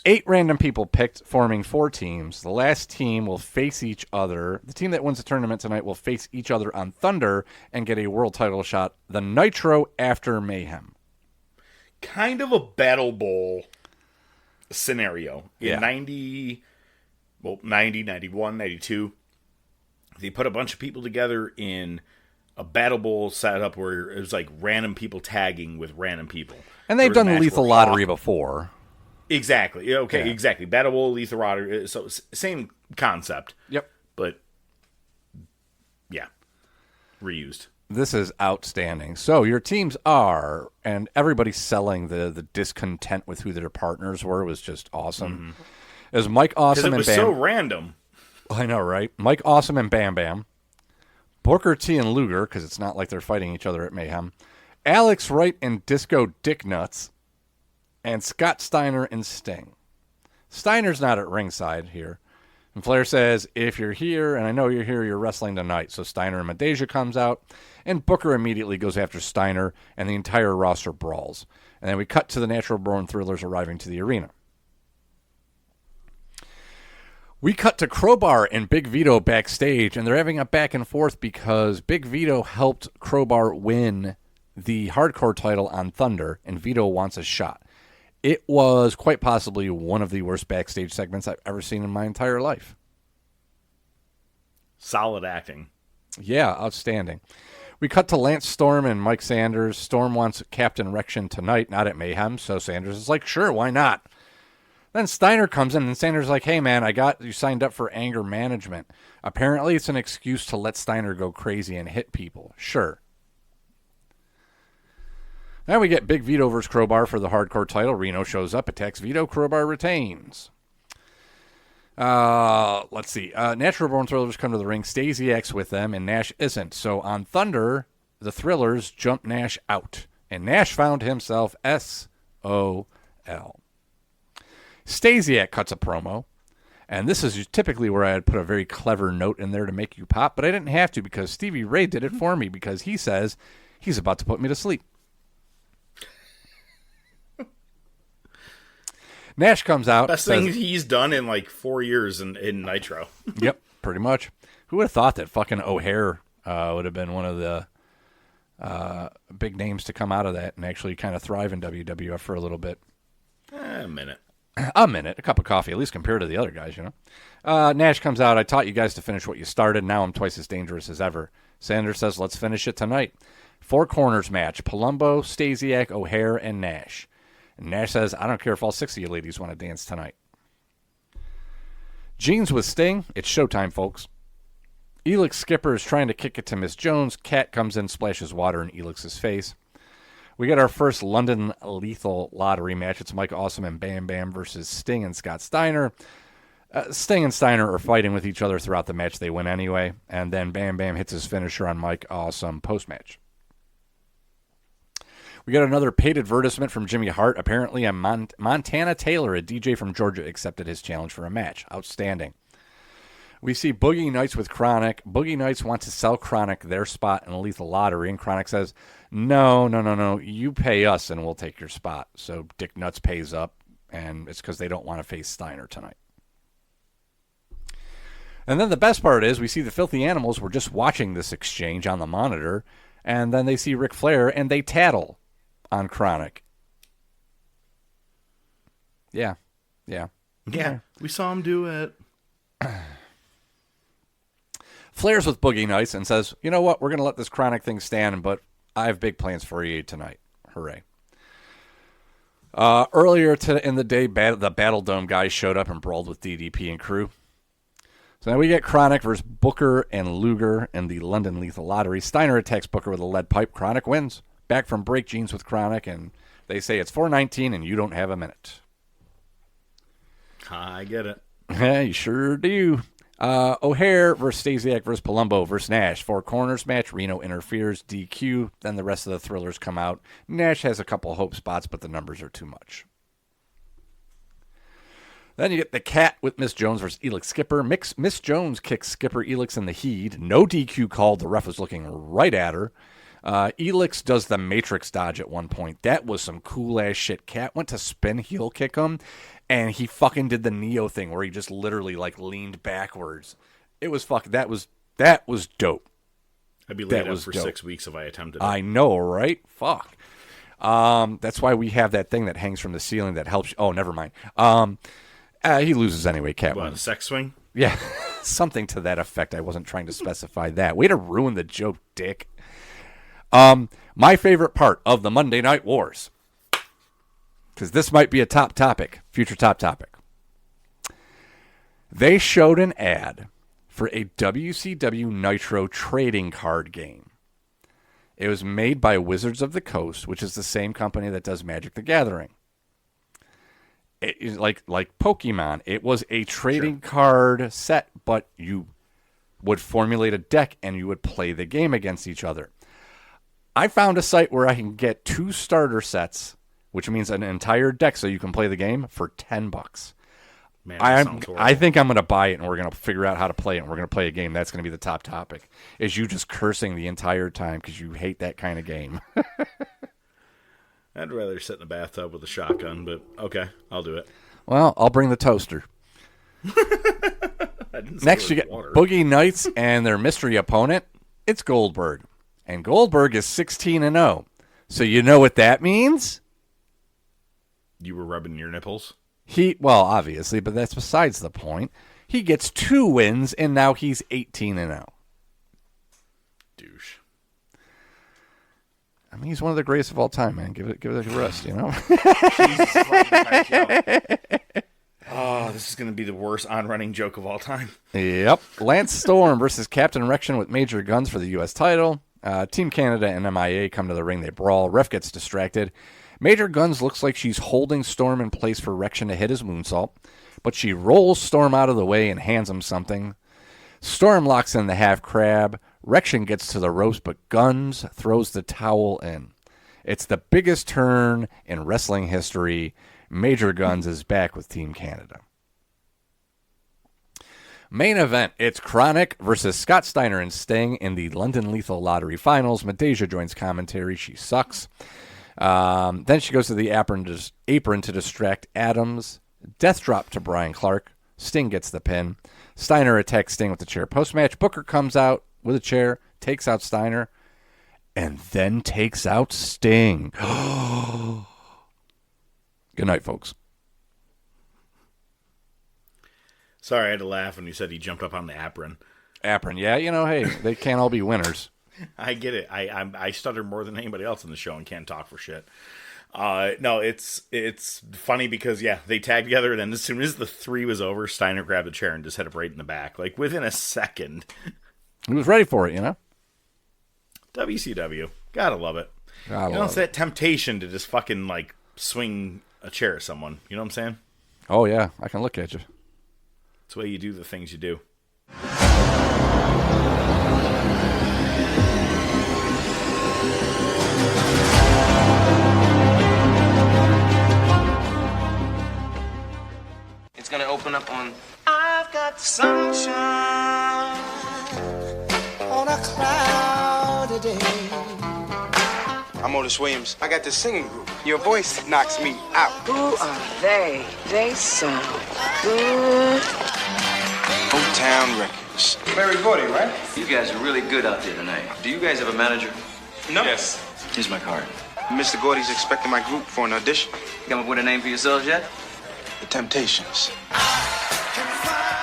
8 random people picked, forming 4 teams. The last team will face each other. The team that wins the tournament tonight will face each other on Thunder and get a world title shot. The Nitro After Mayhem. Kind of a Battle Bowl scenario. In 90, 91, 92, they put a bunch of people together in a Battle Bowl setup where it was like random people tagging with random people. And they've done the Lethal Lottery before. Exactly. Okay, exactly. Battle Bowl, Lethal Lottery. So, same concept. Yep. But, yeah, reused. This is outstanding. So your teams are, and everybody's selling the discontent with who their partners were was just awesome. Is Mike Awesome and Bam. It was so random. I know, right? Mike Awesome and Bam Bam. Booker T and Luger, because it's not like they're fighting each other at Mayhem. Alex Wright and Disco Dick Nuts. And Scott Steiner and Sting. Steiner's not at ringside here. And Flair says, if you're here, and I know you're here, you're wrestling tonight. So Steiner and Madeja comes out, and Booker immediately goes after Steiner, and the entire roster brawls. And then we cut to the Natural Born Thrillers arriving to the arena. We cut to Crowbar and Big Vito backstage, and they're having a back and forth because Big Vito helped Crowbar win the hardcore title on Thunder, and Vito wants a shot. It was quite possibly one of the worst backstage segments I've ever seen in my entire life. Solid acting. Yeah, outstanding. We cut to Lance Storm and Mike Sanders. Storm wants Captain Rection tonight, not at Mayhem, so Sanders is like, sure, why not? Then Steiner comes in, and Sanders is like, hey, man, I got you signed up for anger management. Apparently, it's an excuse to let Steiner go crazy and hit people. Sure. Now we get Big Vito versus Crowbar for the hardcore title. Reno shows up, attacks Vito. Crowbar retains. Let's see. Natural Born Thrillers come to the ring. Stasiak's with them, and Nash isn't. So on Thunder, the Thrillers jump Nash out, and Nash found himself SOL. Stasiak cuts a promo, and this is typically where I'd put a very clever note in there to make you pop, but I didn't have to because Stevie Ray did it for me because he says he's about to put me to sleep. Nash comes out. Best thing he's done in like 4 years in Nitro. Yep, pretty much. Who would have thought that fucking O'Hare would have been one of the big names to come out of that and actually kind of thrive in WWF for a little bit. A minute. A cup of coffee, at least compared to the other guys, Nash comes out. I taught you guys to finish what you started. Now I'm twice as dangerous as ever. Sanders says, let's finish it tonight. 4 corners match. Palumbo, Stasiak, O'Hare, and Nash. And Nash says, I don't care if all 6 of you ladies want to dance tonight. Jeans with Sting. It's showtime, folks. Elix Skipper is trying to kick it to Miss Jones. Cat comes in, splashes water in Elix's face. We get our first London Lethal Lottery match. It's Mike Awesome and Bam Bam versus Sting and Scott Steiner. Sting and Steiner are fighting with each other throughout the match. They win anyway. And then Bam Bam hits his finisher on Mike Awesome post-match. We got another paid advertisement from Jimmy Hart. Apparently, Montana Taylor, a DJ from Georgia, accepted his challenge for a match. Outstanding. We see Boogie Nights with Chronic. Boogie Nights want to sell Chronic their spot in a Lethal Lottery, and Chronic says, no, you pay us and we'll take your spot. So Dick Nuts pays up, and it's because they don't want to face Steiner tonight. And then the best part is we see the Filthy Animals were just watching this exchange on the monitor, and then they see Ric Flair, and they tattle on Chronic. Yeah. We saw him do it. Flair's with Boogie Nights and says, you know what, we're going to let this Chronic thing stand, but I have big plans for you tonight. Hooray. Earlier in the day, the Battle Dome guys showed up and brawled with DDP and crew. So now we get Chronic versus Booker and Luger in the London Lethal Lottery. Steiner attacks Booker with a lead pipe. Chronic wins. Back from break, Jeans with Chronic, and they say it's 4:19 and you don't have a minute. I get it. Yeah, you sure do. O'Hare versus Stasiak versus Palumbo versus Nash. 4 corners match. Reno interferes. DQ. Then the rest of the thrillers come out. Nash has a couple hope spots, but the numbers are too much. Then you get the Cat with Miss Jones versus Elix Skipper. Miss Jones kicks Skipper Elix in the heat. No DQ called. The ref was looking right at her. Elix does the Matrix dodge at one point. That was some cool-ass shit. Cat went to spin heel kick him, and he fucking did the Neo thing where he just literally, leaned backwards. It was that was dope. I'd be laid up for dope. 6 weeks if I attempted it. I know, right? Fuck. That's why we have that thing that hangs from the ceiling that helps. Oh, never mind. He loses anyway, Cat wins. A sex swing? Yeah, something to that effect. I wasn't trying to specify that. Way to ruin the joke, dick. My favorite part of the Monday Night Wars, because this might be a future top topic. They showed an ad for a WCW Nitro trading card game. It was made by Wizards of the Coast, which is the same company that does Magic the Gathering. It is like Pokemon. It was a trading card set, but you would formulate a deck and you would play the game against each other. I found a site where I can get 2 starter sets, which means an entire deck so you can play the game for $10. Man, I think I'm going to buy it, and we're going to figure out how to play it, and we're going to play a game. That's going to be the top topic, is you just cursing the entire time because you hate that kind of game. I'd rather sit in a bathtub with a shotgun, but okay, I'll do it. Well, I'll bring the toaster. Next, you get Boogie Nights and their mystery opponent. It's Goldberg. And Goldberg is 16-0. So you know what that means? You were rubbing your nipples? Well, obviously, but that's besides the point. He gets 2 wins, and now he's 18-0. Douche. I mean, he's one of the greatest of all time, man. Give it a rest, you know? Jesus fucking Oh, this is going to be the worst on-running joke of all time. Yep. Lance Storm versus Captain Erection with Major Guns for the U.S. title. Team Canada and MIA come to the ring. They brawl. Ref gets distracted. Major Guns looks like she's holding Storm in place for Erection to hit his moonsault, but she rolls Storm out of the way and hands him something. Storm locks in the half crab. Erection gets to the ropes, but Guns throws the towel in. It's the biggest turn in wrestling history. Major Guns is back with Team Canada. Main event, it's Chronic versus Scott Steiner and Sting in the London Lethal Lottery Finals. Medeja joins commentary. She sucks. Then she goes to the apron to distract Adams. Death drop to Brian Clark. Sting gets the pin. Steiner attacks Sting with the chair post-match. Booker comes out with a chair, takes out Steiner. and then takes out Sting. Good night, folks. Sorry, I had to laugh when you said he jumped up on the apron. Apron, yeah, hey, they can't all be winners. I get it. I stutter more than anybody else in the show and can't talk for shit. No, it's funny because, yeah, they tagged together, and then as soon as the 3 was over, Steiner grabbed the chair and just hit it right in the back. Like, within a second. He was ready for it, WCW. Gotta love it. It's that temptation to just fucking, like, swing a chair at someone. You know what I'm saying? Oh, yeah. I can look at you. It's the way you do the things you do. It's gonna open up on I've got sunshine on a cloudy day. I'm Otis Williams. I got this singing group. Your voice knocks me out. Who are they? They sound good. Motown Records. Mary Gordy, right? You guys are really good out there tonight. Do you guys have a manager? No. Yes. Here's my card. Mr. Gordy's expecting my group for an audition. You come up with a name for yourselves yet? The Temptations.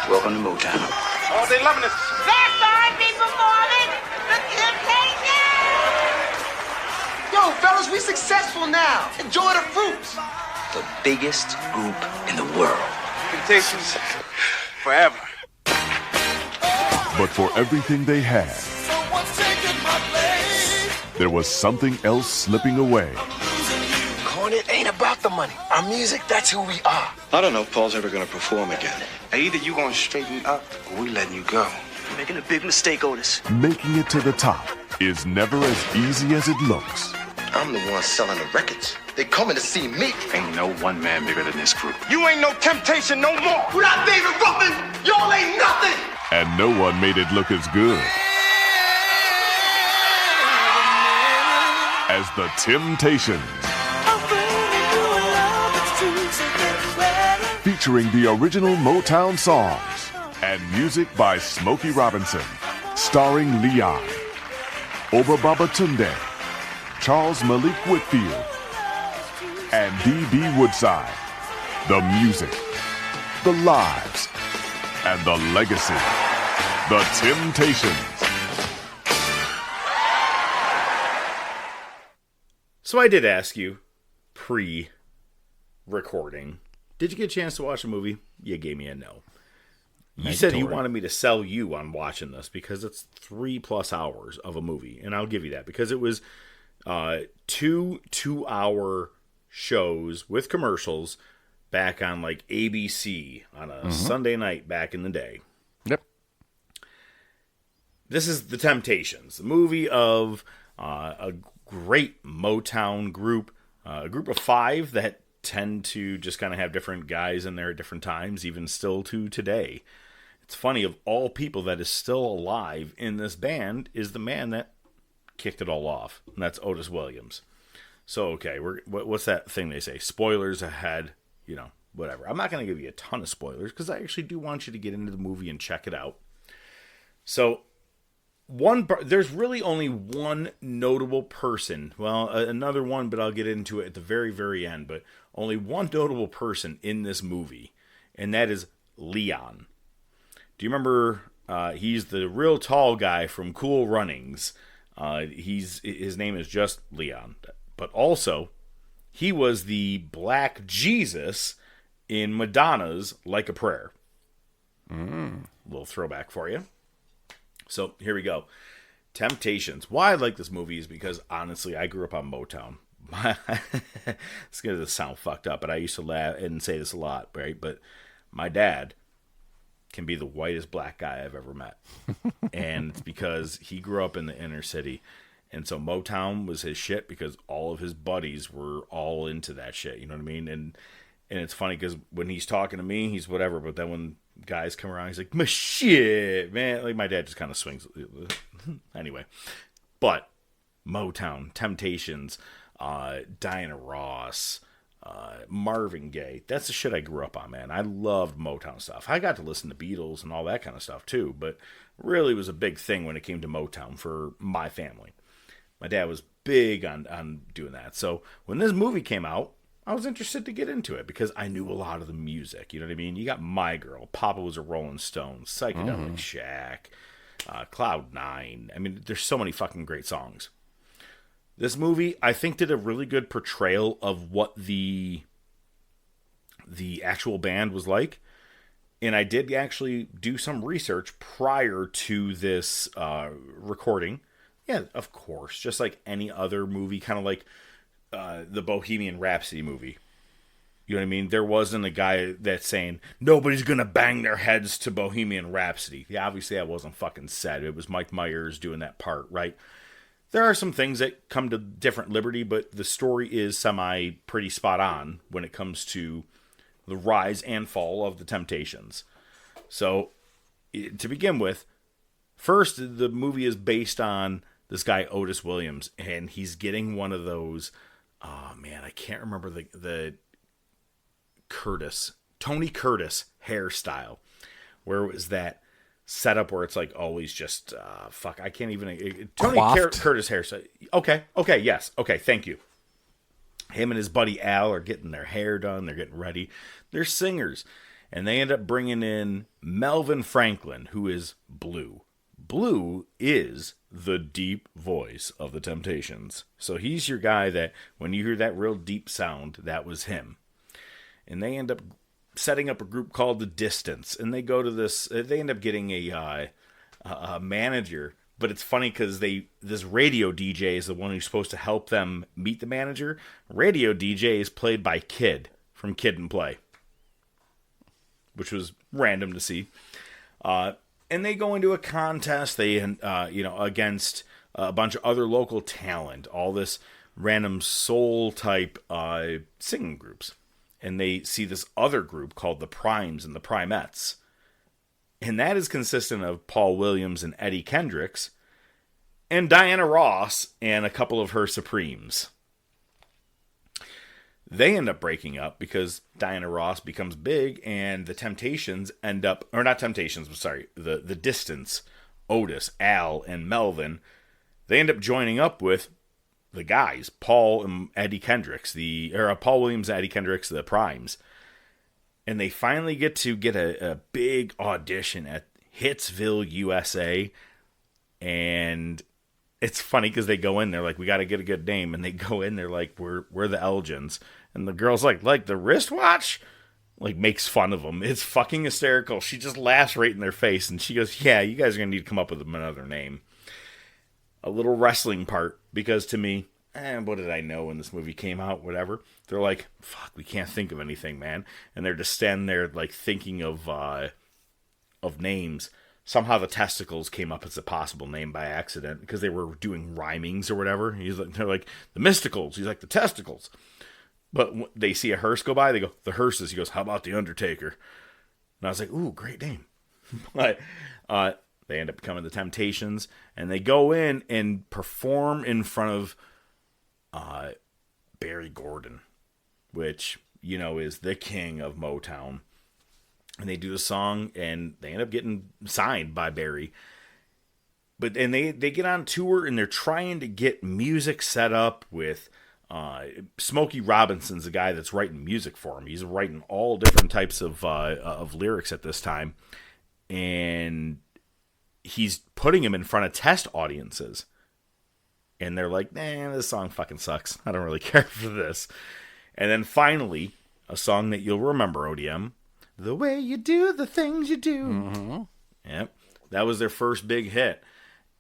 Welcome to Motown. Oh, they loving this. They're going to be performing the Temptations! Yo, fellas, we successful now. Enjoy the fruits. The biggest group in the world. Temptations forever. But for everything they had, there was something else slipping away. It ain't about the money. Our music, that's who we are. I don't know if Paul's ever gonna perform again. Either you gonna straighten up or we letting you go. You're making a big mistake, Otis. Making it to the top is never as easy as it looks. I'm the one selling the records. They coming to see me. Ain't no one man bigger than this group. You ain't no Temptation no more. Without David Ruffin, y'all ain't nothing. And no one made it look as good as the Temptations. Featuring the original Motown songs and music by Smokey Robinson, starring Leon, Oba Babatunde, Charles Malik Whitfield, and D.B. Woodside. The music, the lives, and the legacy. The Temptations. So I did ask you, pre-recording, did you get a chance to watch the movie? You gave me a no. You said you wanted me to sell you on watching this because it's 3+ hours of a movie. And I'll give you that because it was 2 2-hour shows with commercials back on like ABC on a Sunday night back in the day. Yep. This is The Temptations, the movie of a great Motown group, a group of 5 that tend to just kind of have different guys in there at different times, even still to today. It's funny, of all people that is still alive in this band is the man that kicked it all off, and that's Otis Williams. So, okay, what's that thing they say? Spoilers ahead, whatever. I'm not going to give you a ton of spoilers because I actually do want you to get into the movie and check it out. So, there's really only one notable person. Well, another one, but I'll get into it at the very, very end. But only one notable person in this movie, and that is Leon. Do you remember? He's the real tall guy from Cool Runnings. His name is just Leon, but also he was the Black Jesus in Madonna's "Like a Prayer." Little throwback for you. So here we go. Temptations. Why I like this movie is because, honestly, I grew up on Motown. It's going to sound fucked up, but I used to laugh and say this a lot, right? But my dad can be the whitest black guy I've ever met. And it's because he grew up in the inner city. And so Motown was his shit because all of his buddies were all into that shit. You know what I mean? And it's funny because when he's talking to me, he's whatever. But then when guys come around, he's like, my shit, man. Like, my dad just kind of swings. Anyway. But Motown, Temptations, Diana Ross, Marvin Gaye. That's the shit I grew up on, man. I loved Motown stuff. I got to listen to Beatles and all that kind of stuff, too. But really was a big thing when it came to Motown for my family. My dad was big on doing that. So when this movie came out, I was interested to get into it because I knew a lot of the music. You know what I mean? You got My Girl, Papa Was a Rolling Stone, Psychedelic Shack, Cloud 9. I mean, there's so many fucking great songs. This movie, I think, did a really good portrayal of what the actual band was like. And I did actually do some research prior to this recording. Yeah, of course. Just like any other movie, kind of like the Bohemian Rhapsody movie. You know what I mean? There wasn't a guy that's saying, nobody's going to bang their heads to Bohemian Rhapsody. Yeah, obviously that wasn't fucking said. It was Mike Myers doing that part, right? There are some things that come to different liberty, but the story is pretty spot on when it comes to the rise and fall of the Temptations. So, to begin with, first, the movie is based on this guy, Otis Williams, and he's getting one of those, oh man, I can't remember the Tony Curtis hairstyle, where it was that setup where it's like always just, I can't even, Tony Curtis hairstyle. Okay, yes, okay, thank you. Him and his buddy Al are getting their hair done. They're getting ready. They're singers. And they end up bringing in Melvin Franklin, who is Blue. Blue is the deep voice of the Temptations. So he's your guy that when you hear that real deep sound, that was him. And they end up setting up a group called The Distance. And they go to this, they end up getting a manager. But it's funny because this radio DJ is the one who's supposed to help them meet the manager. Radio DJ is played by Kid from Kid and Play, which was random to see. And they go into a contest. They against a bunch of other local talent, all this random soul type singing groups, and they see this other group called the Primes and the Primettes. And that is consistent of Paul Williams and Eddie Kendricks, and Diana Ross and a couple of her Supremes. They end up breaking up because Diana Ross becomes big, and the Temptations end up, or not Temptations, but sorry, the Distance, Otis, Al, and Melvin, they end up joining up with the guys, Paul and Eddie Kendricks, Paul Williams and Eddie Kendricks, the Primes. And they finally get a big audition at Hitsville, USA. And it's funny because they go in, they're like, we got to get a good name. And they go in, they're like, we're the Elgins. And the girl's like the wristwatch? Like, makes fun of them. It's fucking hysterical. She just laughs right in their face. And she goes, yeah, you guys are going to need to come up with another name. A little wrestling part. Because to me, what did I know when this movie came out? Whatever. They're like, fuck, we can't think of anything, man. And they're just standing there, like, thinking of names. Somehow the Testicles came up as a possible name by accident because they were doing rhymings or whatever. They're like, the Mysticals. He's like, the Testicles. But they see a hearse go by, they go, the hearses. He goes, how about the Undertaker? And I was like, ooh, great name. But they end up becoming the Temptations, and they go in and perform in front of Barry Gordon, which, is the king of Motown. And they do the song, and they end up getting signed by Barry. And they get on tour, and they're trying to get music set up with Smokey Robinson's the guy that's writing music for him. He's writing all different types of lyrics at this time. And he's putting him in front of test audiences. And they're like, this song fucking sucks. I don't really care for this. And then finally, a song that you'll remember, ODM, The Way You Do the Things You Do. Mm-hmm. Yep. That was their first big hit.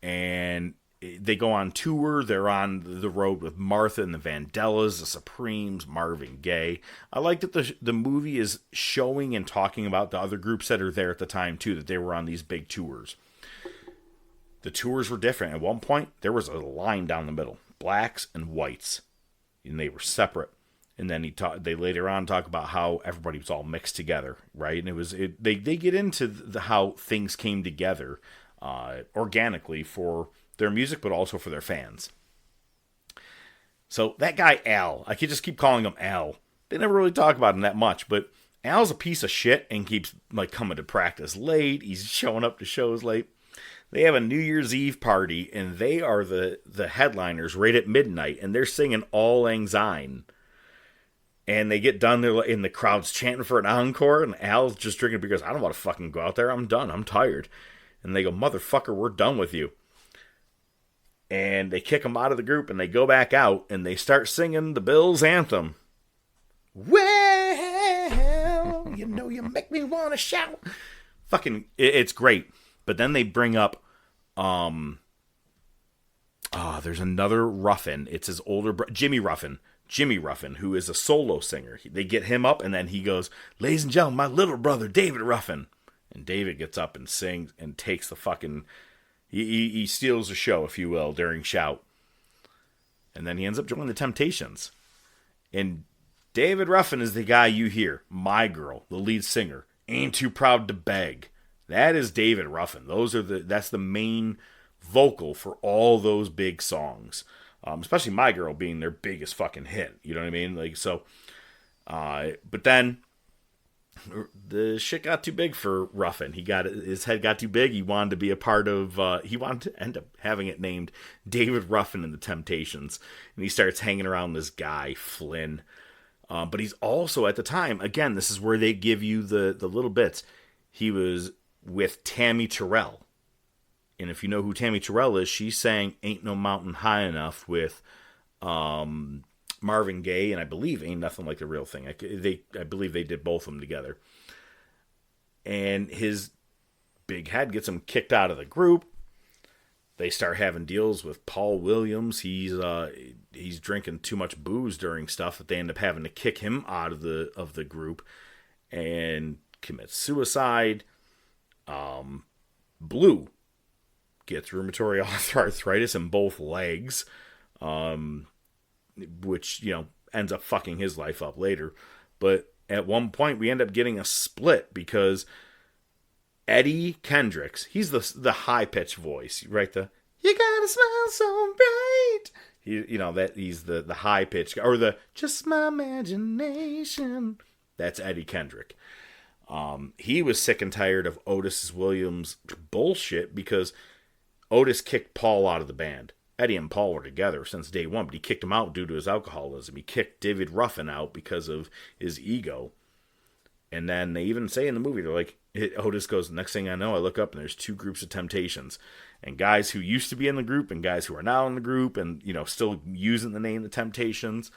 And they go on tour. They're on the road with Martha and the Vandellas, the Supremes, Marvin Gaye. I like that the movie is showing and talking about the other groups that are there at the time, too, that they were on these big tours. The tours were different. At one point, there was a line down the middle. Blacks and whites. And they were separate. And then they later on talk about how everybody was all mixed together, right? And they get into how things came together organically for their music, but also for their fans. So that guy Al, I could just keep calling him Al. They never really talk about him that much, but Al's a piece of shit and keeps coming to practice late. He's showing up to shows late. They have a New Year's Eve party, and they are the headliners right at midnight, and they're singing All Lang Syne. And they get done there, and the crowd's chanting for an encore, and Al's just drinking beer goes, I don't want to fucking go out there. I'm done. I'm tired. And they go, motherfucker, we're done with you. And they kick him out of the group, and they go back out, and they start singing the Bills anthem. Well, you know you make me want to shout. Fucking, it's great. But then they bring up, there's another Ruffin. It's his older brother, Jimmy Ruffin, who is a solo singer. They get him up, and then he goes, ladies and gentlemen, my little brother, David Ruffin. And David gets up and sings and takes the fucking, he steals the show, if you will, during Shout. And then he ends up joining the Temptations. And David Ruffin is the guy you hear, My Girl, the lead singer, Ain't Too Proud to Beg. That is David Ruffin. That's the main vocal for all those big songs. Especially My Girl being their biggest fucking hit. You know what I mean? Like, so, but then the shit got too big for Ruffin. His head got too big. He wanted to be a part of, he wanted to end up having it named David Ruffin and the Temptations. And he starts hanging around this guy, Flynn. But he's also, at the time, again, this is where they give you the little bits. He was with Tammy Terrell. And if you know who Tammy Terrell is, she sang Ain't No Mountain High Enough with Marvin Gaye, and I believe Ain't Nothing Like the Real Thing. I believe they did both of them together. And his big head gets him kicked out of the group. They start having deals with Paul Williams. He's drinking too much booze during stuff that they end up having to kick him out of the group and commits suicide. Blue gets rheumatoid arthritis in both legs, which, ends up fucking his life up later. But at one point, we end up getting a split because Eddie Kendricks, he's the high-pitched voice, right? You gotta smile so bright. He's the high-pitched, or the just my imagination. That's Eddie Kendrick. He was sick and tired of Otis Williams' bullshit because Otis kicked Paul out of the band. Eddie and Paul were together since day one, but he kicked him out due to his alcoholism. He kicked David Ruffin out because of his ego. And then they even say in the movie, they're like, Otis goes, next thing I know, I look up and there's two groups of Temptations. And guys who used to be in the group and guys who are now in the group and, still using the name The Temptations.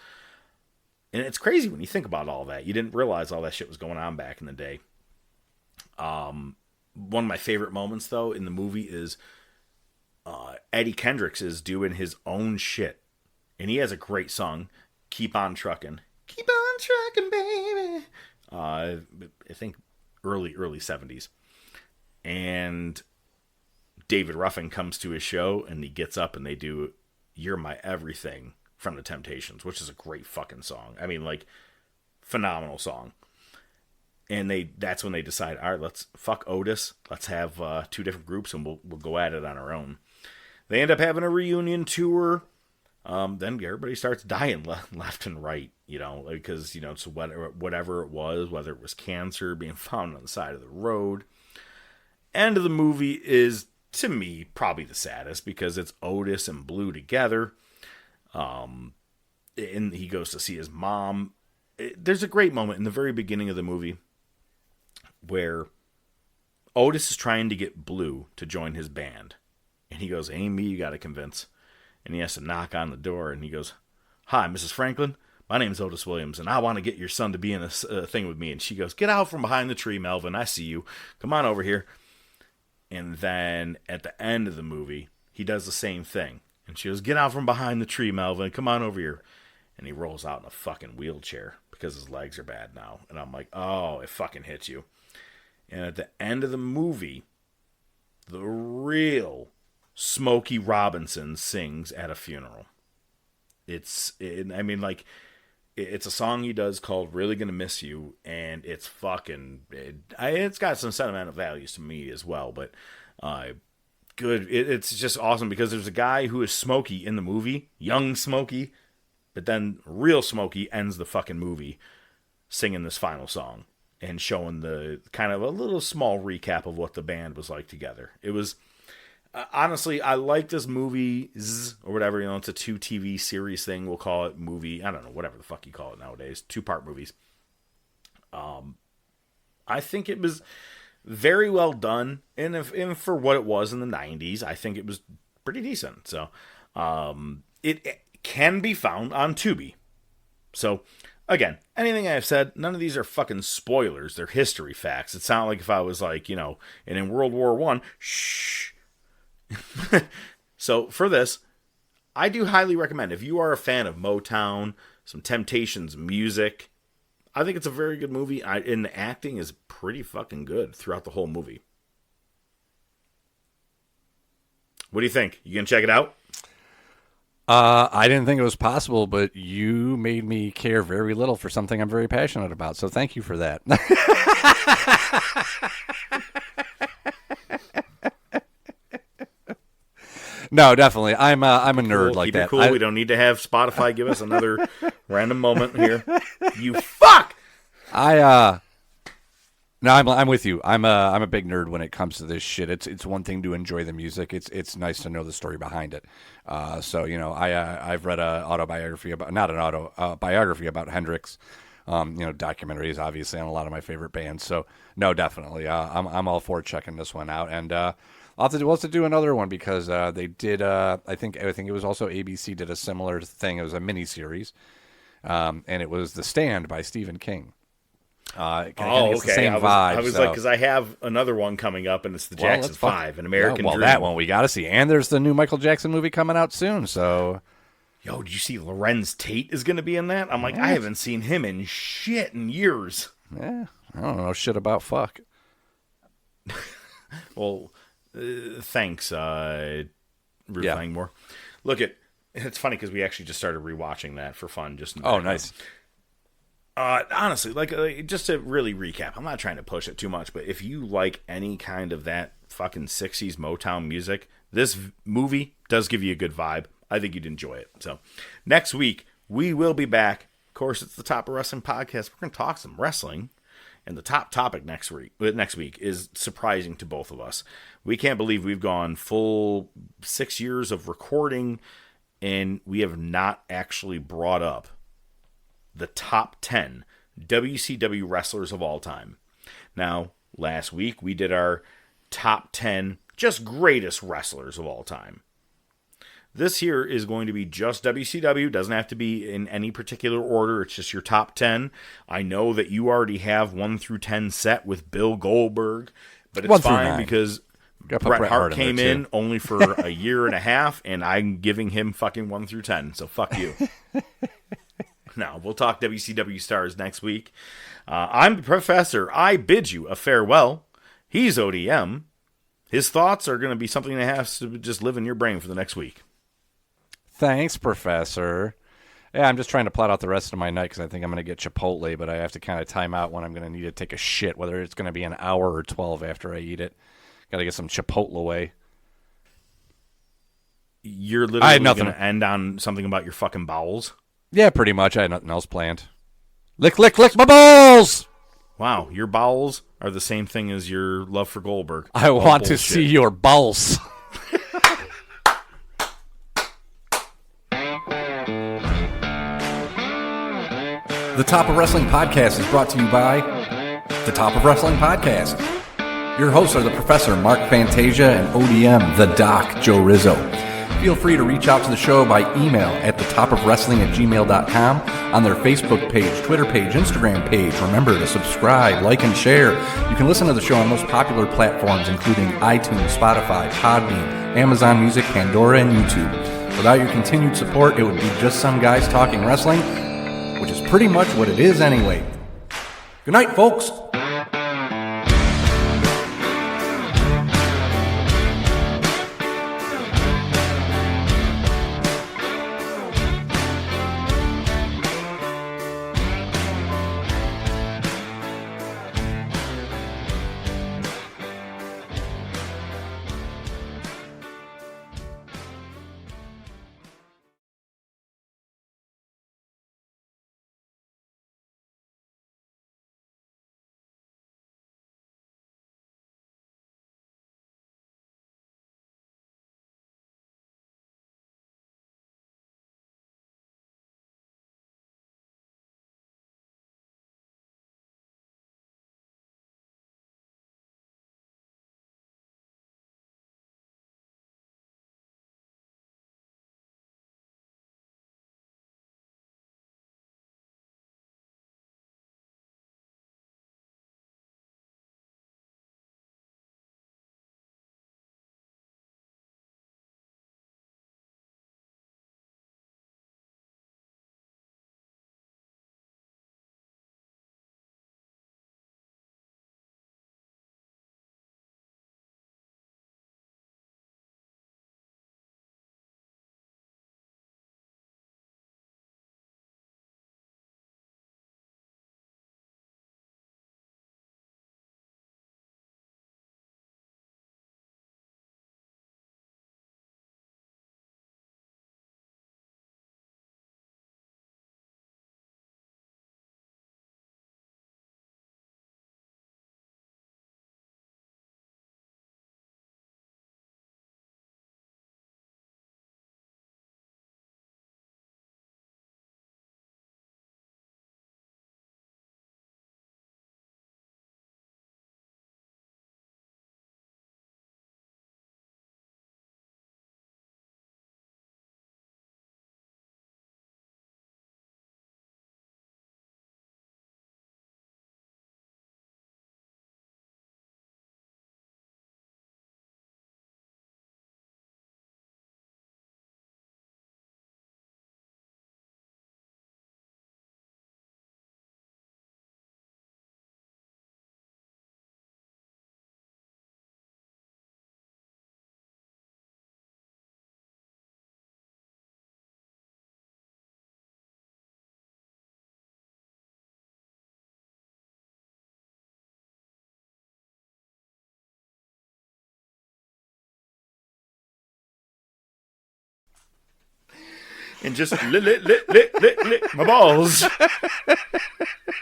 And it's crazy when you think about all that. You didn't realize all that shit was going on back in the day. One of my favorite moments, though, in the movie is Eddie Kendricks is doing his own shit. And he has a great song, Keep On Truckin'. Keep on truckin', baby. I think early 70s. And David Ruffin comes to his show, and he gets up and they do You're My Everything from The Temptations, which is a great fucking song. I mean, like, phenomenal song. And that's when they decide, all right, let's fuck Otis. Let's have two different groups, and we'll go at it on our own. They end up having a reunion tour. Then everybody starts dying left and right, because, so whatever it was, whether it was cancer being found on the side of the road. End of the movie is, to me, probably the saddest because it's Otis and Blue together. And he goes to see his mom. There's a great moment in the very beginning of the movie where Otis is trying to get Blue to join his band. And he goes, ain't me you got to convince. And he has to knock on the door, and he goes, hi, Mrs. Franklin. My name's Otis Williams, and I want to get your son to be in this thing with me. And she goes, get out from behind the tree, Melvin. I see you. Come on over here. And then at the end of the movie, he does the same thing. And she goes, get out from behind the tree, Melvin. Come on over here. And he rolls out in a fucking wheelchair because his legs are bad now. And I'm like, oh, it fucking hits you. And at the end of the movie, the real Smokey Robinson sings at a funeral. It's a song he does called Really Gonna Miss You, and it's fucking, it's got some sentimental values to me as well, but good. It's just awesome because there's a guy who is Smokey in the movie, young Smokey, but then real Smokey ends the fucking movie singing this final song and showing the kind of a little small recap of what the band was like together. It was, honestly, I like this movie, or whatever, it's a 2 TV series thing. We'll call it movie. I don't know, whatever the fuck you call it nowadays. 2-part movies. I think it was very well done. And for what it was in the 90s, I think it was pretty decent. So, it can be found on Tubi. So, again, anything I've said, none of these are fucking spoilers. They're history facts. It's not like if I was like, and in World War I, shh. So, for this, I do highly recommend, if you are a fan of Motown, some Temptations music, I think it's a very good movie. And the acting is pretty fucking good throughout the whole movie. What do you think? You gonna check it out? I didn't think it was possible, but you made me care very little for something I'm very passionate about. So thank you for that. No, definitely. I'm a nerd Keep like it that. Cool. We don't need to have Spotify give us another random moment here. You fuck. No, I'm with you. I'm a big nerd when it comes to this shit. It's one thing to enjoy the music. It's nice to know the story behind it. So I've read a autobiography about biography about Hendrix. Documentaries obviously on a lot of my favorite bands. So no, definitely. I'm all for checking this one out, and I'll have to do another one because they did. I think it was also ABC did a similar thing. It was a mini series, and it was The Stand by Stephen King. Okay. The same vibe. I was like, because I have another one coming up, and it's the Jackson 5, An American Dream. That one we got to see, and there's the new Michael Jackson movie coming out soon. So, did you see Lorenz Tate is going to be in that? I'm like, I haven't seen him in shit in years. Yeah, I don't know shit about fuck. Well, thanks, Ruth Langmore. Look, it's funny because we actually just started rewatching that for fun. Nice. Honestly, just to really recap, I'm not trying to push it too much, but if you like any kind of that fucking 60s Motown music, this movie does give you a good vibe. I think you'd enjoy it. So, next week, we will be back. Of course, it's the Top of Wrestling podcast. We're going to talk some wrestling. And the top topic next week is surprising to both of us. We can't believe we've gone full 6 years of recording, and we have not actually brought up the top 10 WCW wrestlers of all time. Now, last week we did our top 10 just greatest wrestlers of all time. This here is going to be just WCW. Doesn't have to be in any particular order. It's just your top 10. I know that you already have 1 through 10 set with Bill Goldberg, but it's fine because Bret Hart came in only for a year and a half, and I'm giving him fucking 1 through 10. So fuck you. No, we'll talk WCW stars next week. I'm the Professor. I bid you a farewell. He's ODM. His thoughts are going to be something that has to just live in your brain for the next week. Thanks, Professor. Yeah, I'm just trying to plot out the rest of my night because I think I'm going to get Chipotle, but I have to kind of time out when I'm going to need to take a shit, whether it's going to be an hour or 12 after I eat it. Got to get some Chipotle away. You're literally going to end on something about your fucking bowels? Yeah, pretty much. I had nothing else planned. Lick my balls! Wow, your bowels are the same thing as your love for Goldberg. I want to see your bowels. The Top of Wrestling Podcast is brought to you by The Top of Wrestling Podcast. Your hosts are the Professor Mark Fantasia and ODM, the Doc Joe Rizzo. Feel free to reach out to the show by email at thetopofwrestling@gmail.com, on their Facebook page, Twitter page, Instagram page. Remember to subscribe, like, and share. You can listen to the show on most popular platforms, including iTunes, Spotify, Podbean, Amazon Music, Pandora, and YouTube. Without your continued support, it would be just some guys talking wrestling, which is pretty much what it is anyway. Good night, folks. and just lick my balls.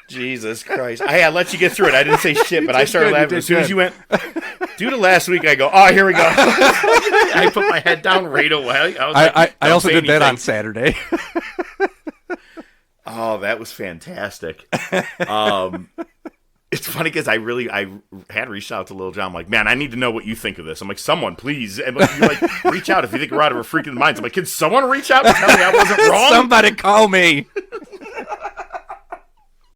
Jesus Christ. I let you get through it. I didn't say shit, but I started laughing. As soon as you went, due to last week, I go, oh, here we go. I put my head down right away. I also did that on Saturday. Oh, that was fantastic. It's funny because I had reached out to Lil Jon. I'm like, man, I need to know what you think of this. I'm like, someone, please. And you reach out if you think we're out of our freaking minds. I'm like, can someone reach out and tell me I wasn't wrong? Somebody call me.